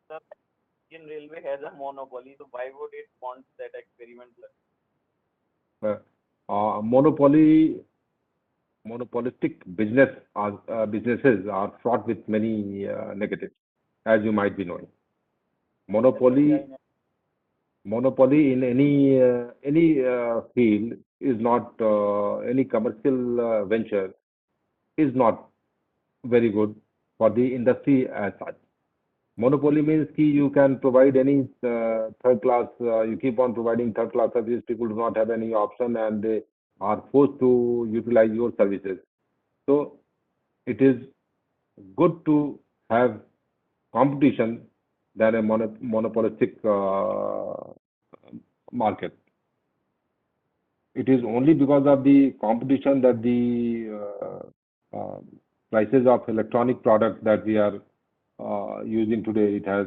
Sir, Indian Railway has a monopoly, so why would it want that experiment? Monopolistic businesses are fraught with many negatives, as you might be knowing. Monopoly in any field is not, any commercial venture is not very good for the industry as such. Monopoly means ki you can provide any third class, you keep on providing third class service. People do not have any option, and they are forced to utilize your services. So it is good to have competition than a monopolistic market. It is only because of the competition that the prices of electronic products that we are using today, it has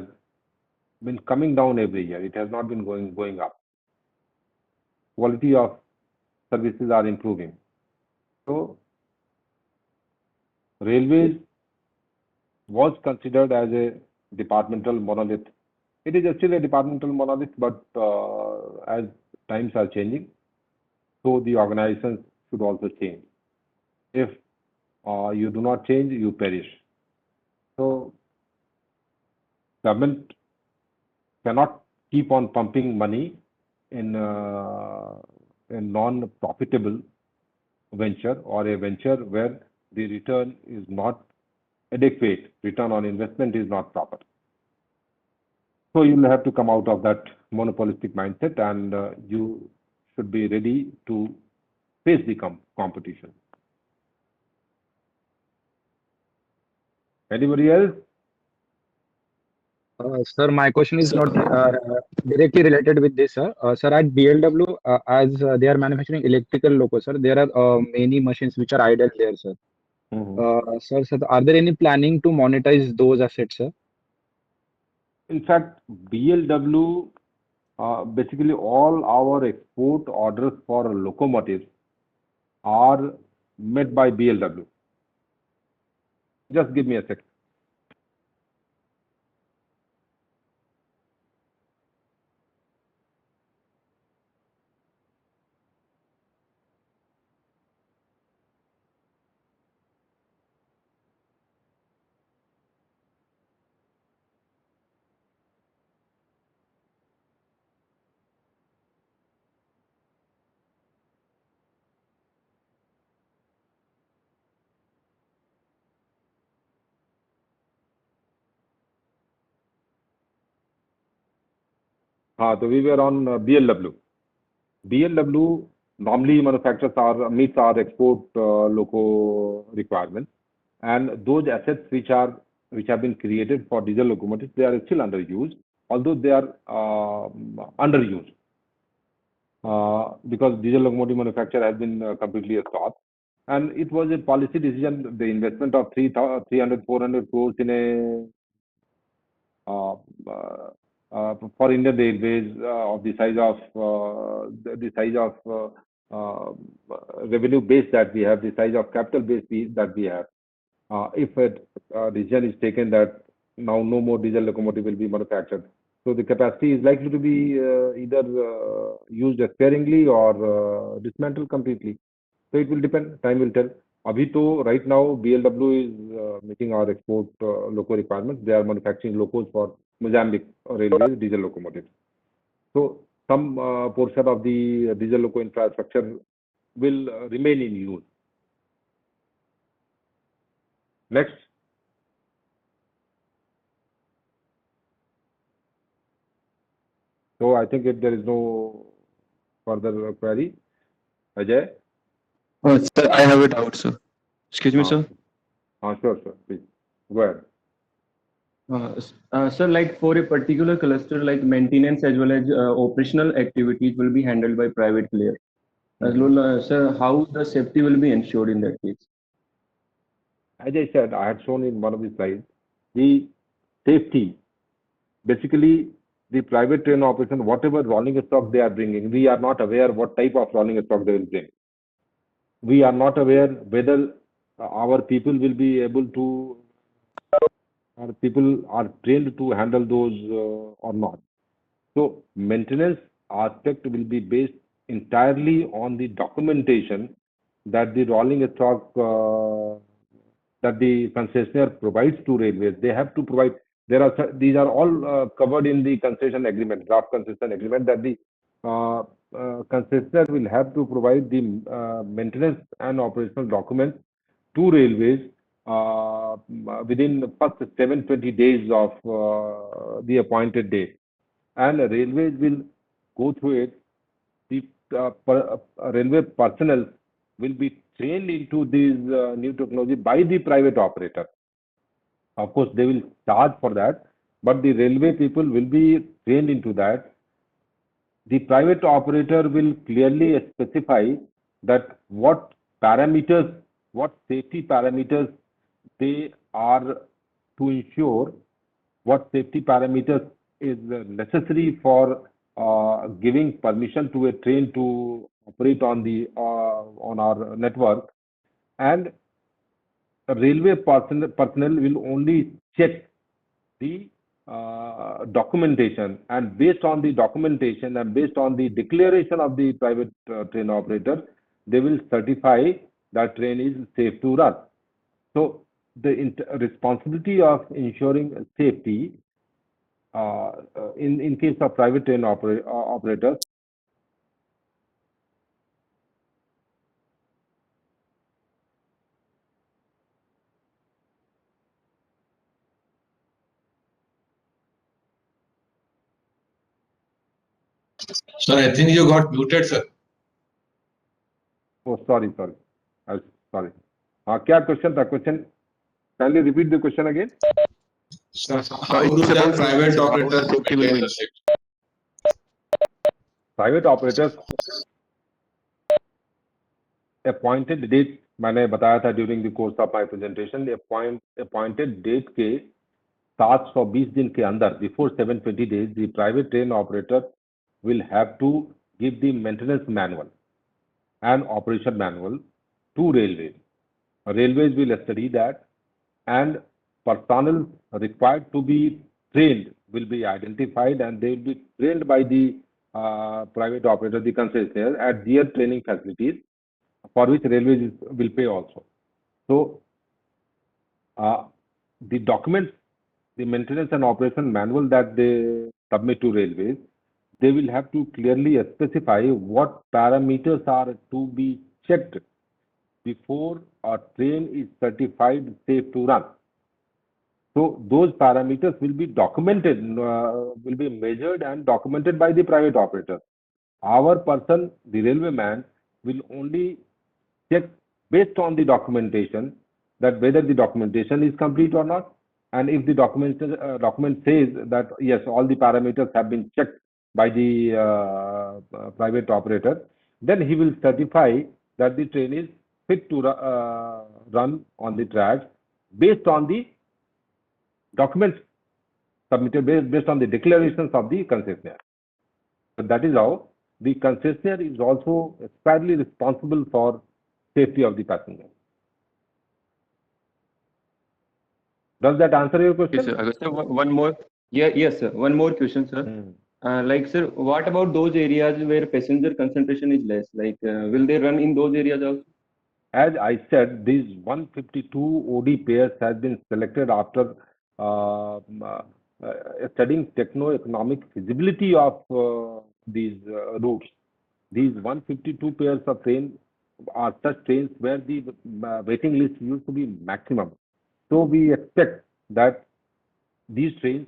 been coming down every year. It has not been going up. Quality of services are improving. So railways was considered as a departmental monolith. It is still a departmental monolith, but as times are changing, so the organizations should also change. If you do not change, you perish. So government cannot keep on pumping money in a non-profitable venture, or a venture where the return is not adequate, return on investment is not proper. So you will have to come out of that monopolistic mindset, and you should be ready to face the competition. Anybody else? Sir, my question is not directly related with this, sir. Sir, at BLW, as they are manufacturing electrical locos, sir, there are many machines which are idle there, sir. Sir, are there any planning to monetize those assets, sir? In fact, BLW, basically all our export orders for locomotives are made by BLW. Just give me a second. So we were on BLW. BLW normally meets our export loco requirements, and those assets which have been created for diesel locomotives, they are still underused, although they are underused because diesel locomotive manufacture has been completely stopped. And it was a policy decision, the investment of 300, 400 crores in a for Indian Railways of the size of uh, revenue base that we have, the size of capital base that we have. If a decision is taken that now no more diesel locomotive will be manufactured, so the capacity is likely to be either used sparingly or dismantled completely. So it will depend. Time will tell. Abhi to right now BLW is making our export loco requirements. They are manufacturing locos for Mozambique Railways diesel locomotives. So some portion of the diesel loco infrastructure will remain in use. Next. So I think there is no further query. Ajay? Sir, I have a doubt, sir. Excuse me, sir. Sure, please. Go ahead. Sir, like for a particular cluster, like maintenance as well as operational activities will be handled by private player. As well, sir, how the safety will be ensured in that case? As I said, I had shown in one of the slides, the safety. Basically, the private train operation, whatever rolling stock they are bringing, we are not aware what type of rolling stock they will bring. We are not aware whether our people will be able to, our people are trained to handle those or not. So maintenance aspect will be based entirely on the documentation that the rolling stock that the concessionaire provides to railways. They have to provide. These are all covered in the concession agreement, draft concession agreement, that the concessionaire will have to provide the maintenance and operational documents to railways within the first 720 days of the appointed date. And railways will go through it. The railway personnel will be trained into this new technology by the private operator. Of course, they will charge for that, but the railway people will be trained into that. The private operator will clearly specify that what parameters, what safety parameters they are to ensure, what safety parameters is necessary for giving permission to a train to operate on our network, and railway personnel will only check the documentation, and based on the documentation and based on the declaration of the private train operator, they will certify that train is safe to run. So the responsibility of ensuring safety in case of private train operators. Sir, I think you got muted, sir. Oh, sorry. Sorry. क्या question था? Kindly repeat the question again. Sir, how do the private operators safety will be? Private operators appointed date मैंने बताया था during the course of my presentation. Appointed date के 720 दिन के अंदर, before 720 days, the private train operator will have to give the maintenance manual and operation manual to railways. Railways will study that, and personnel required to be trained will be identified, and they will be trained by the private operator, the concessionaire, at their training facilities, for which railways will pay also. So the documents, the maintenance and operation manual that they submit to railways, they will have to clearly specify what parameters are to be checked before a train is certified safe to run. So those parameters will be documented, will be measured and documented by the private operator. Our person, the railway man, will only check based on the documentation that whether the documentation is complete or not. And if the document says that yes, all the parameters have been checked by the private operator, then he will certify that the train is fit to run on the tracks based on the documents submitted, based on the declarations of the concessionaire. So that is how the concessionaire is also squarely responsible for safety of the passenger. Does that answer your question? Yes, sir. Sir, one more. Yeah, yes, sir. One more question, sir. Like, sir, what about those areas where passenger concentration is less? Like, will they run in those areas also? As I said, these 152 OD pairs have been selected after studying techno-economic feasibility of these routes. These 152 pairs of trains are such trains where the waiting list used to be maximum. So we expect that these trains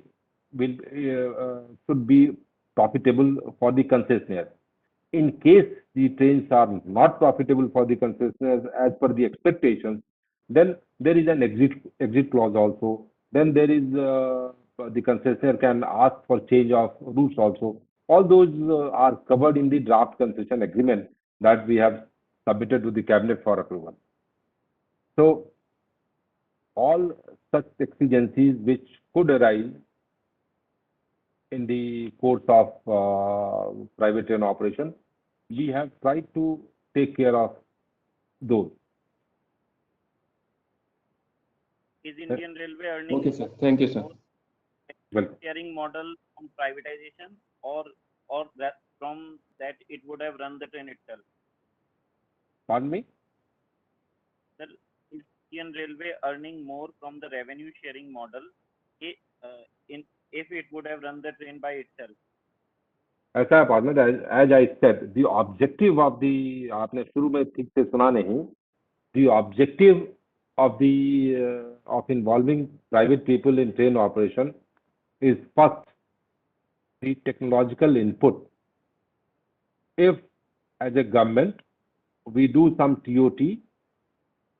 will should be profitable for the concessionaire. In case the trains are not profitable for the concessionaires as per the expectations, then there is an exit clause also. Then there is the concessionaire can ask for change of routes also. All those are covered in the draft concession agreement that we have submitted to the cabinet for approval. So all such exigencies which could arise in the course of private train operation, we have tried to take care of those. Is Indian Railway earning Okay, sir. Thank you, sir. sharing model from privatization, or that from that it would have run the train itself? Pardon me? Sir, is Indian Railway earning more from the revenue sharing model if it would have run the train by itself? ऐसा है partner, as I said, the objective of the, आपने शुरू में ठीक से सुना नहीं, the objective of the of involving private people in train operation is first the technological input. If as a government we do some TOT,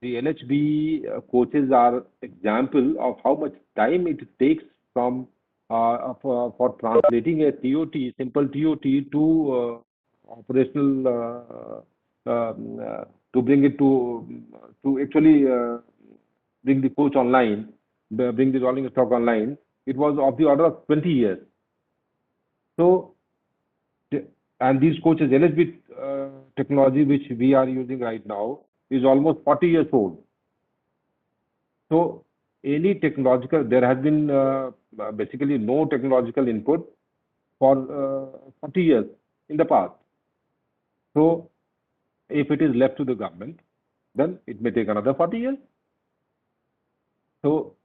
the LHB coaches are example of how much time it takes from for translating a TOT, simple TOT to operational to bring it to actually bring the coach online, bring the rolling stock online. It was of the order of 20 years. So, and these coaches, LHB technology which we are using right now is almost 40 years old. So any technological, there has been basically no technological input for 40 years in the past. So if it is left to the government, then it may take another 40 years. So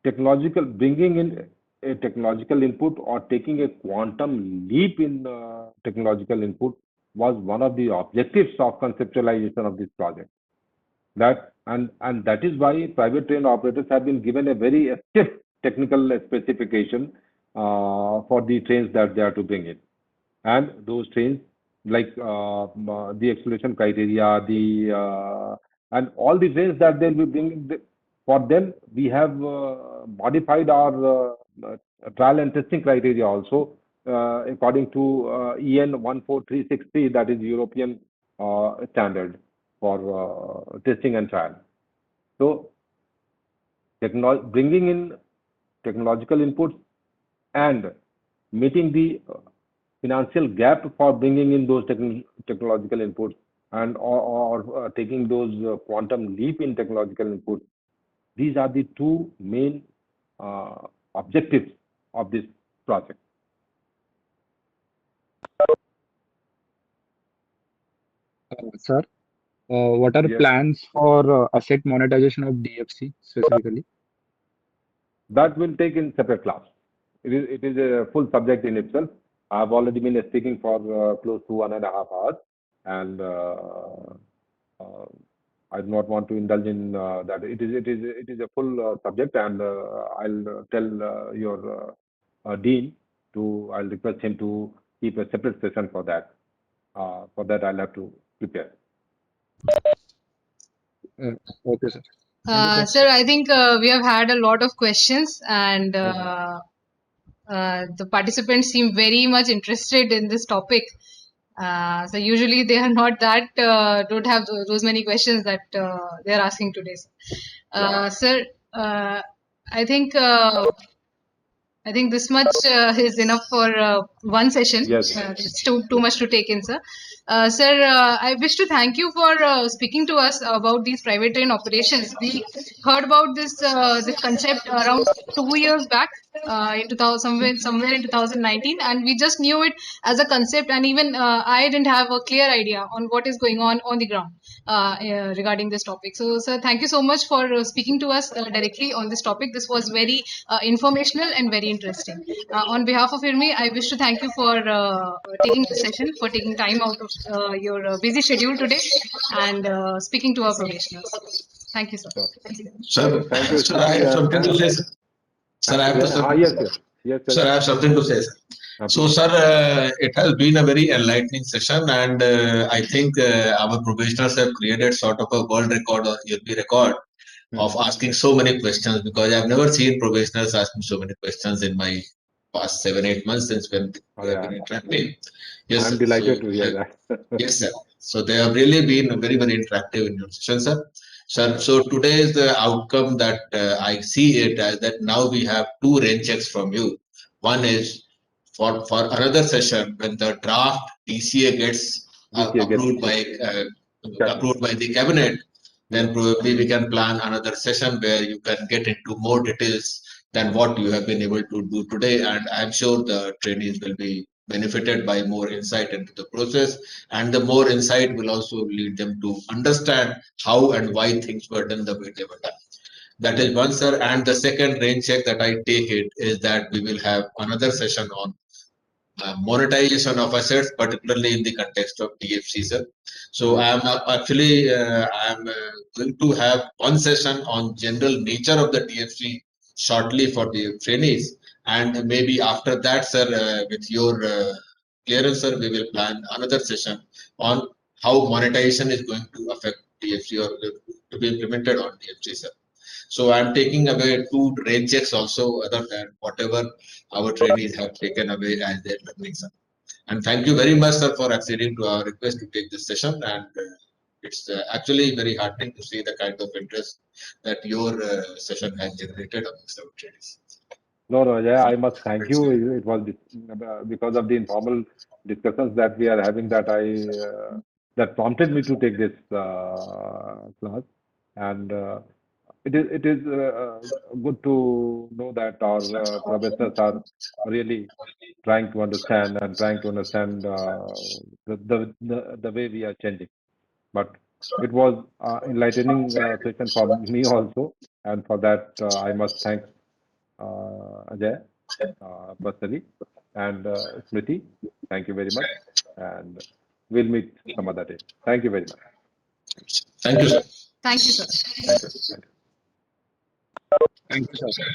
technological, bringing in a technological input or taking a quantum leap in technological input was one of the objectives of conceptualization of this project. That and that is why private train operators have been given a very stiff technical specification for the trains that they are to bring in, and those trains like the acceleration criteria, the and all the trains that they'll be bringing. For them, we have modified our trial and testing criteria also according to EN 14363, that is European standard for testing and trial. So, bringing in technological inputs and meeting the financial gap for bringing in those technological inputs and or taking those quantum leap in technological inputs. These are the two main objectives of this project. Sir, what are Yes. plans for asset monetization of DFC specifically? That will take in separate class. It is a full subject in itself. I've already been speaking for close to 1.5 hours, and I do not want to indulge in that. It is a full subject, and I'll tell your dean to. I'll request him to keep a separate session for that. For that, I'll have to prepare. Okay, sir. Sir, I think we have had a lot of questions, and the participants seem very much interested in this topic. So usually they are not that don't have those many questions that they are asking today. Sir, I think this much is enough for one session. Yes. It's too much to take in, sir. Sir, I wish to thank you for speaking to us about these private train operations. We heard about this concept around 2 years back, in 2000, somewhere in 2019, and we just knew it as a concept, and even I didn't have a clear idea on what is going on the ground regarding this topic. So, sir, thank you so much for speaking to us directly on this topic. This was very informational and very interesting. On behalf of IRIMEE, I wish to thank you for taking this session, for taking time out of your busy schedule today, and speaking to our probationers. Thank you, sir. Sir, Thank you. sir, I have something to say, sir. Sir, I have to Yes, Sir, I have something to say, sir. So, sir, it has been a very enlightening session, and I think our professionals have created sort of a world record or yearly record of asking so many questions, because I've never seen professionals asking so many questions in my past 7-8 months since when we have been interacting. Yes, I'm delighted to hear that. Yes, sir. So they have really been very, very interactive in your session, sir. Sir, so today is the outcome that I see it as that now we have two rain checks from you. One is for another session when the draft DCA gets approved by the cabinet, then probably we can plan another session where you can get into more details than what you have been able to do today. And I'm sure the trainees will be benefited by more insight into the process, and the more insight will also lead them to understand how and why things were done the way they were done. That is one, sir. And the second rain check that I take it is that we will have another session on monetization of assets, particularly in the context of DFC, sir. So I am actually going to have one session on general nature of the DFC shortly for the trainees, and maybe after that, sir, with your clearance, sir, we will plan another session on how monetization is going to affect DFC or to be implemented on DFC, sir. So I'm taking away two rain checks also, other than whatever our trainees have taken away as their learning, sir. And thank you very much, sir, for acceding to our request to take this session. And it's actually very heartening to see the kind of interest that your session has generated amongst our trainees. No, yeah, I must thank you. It was because of the informal discussions that we are having that prompted me to take this class, and it is good to know that our professors are really trying to understand the way we are changing. But it was enlightening session for me also, and for that I must thank Ajay personally, and Smriti. Thank you very much, and we'll meet some other day. Thank you very much. Thank you, sir. Thank you, sir. Thank you. Thank you, sir.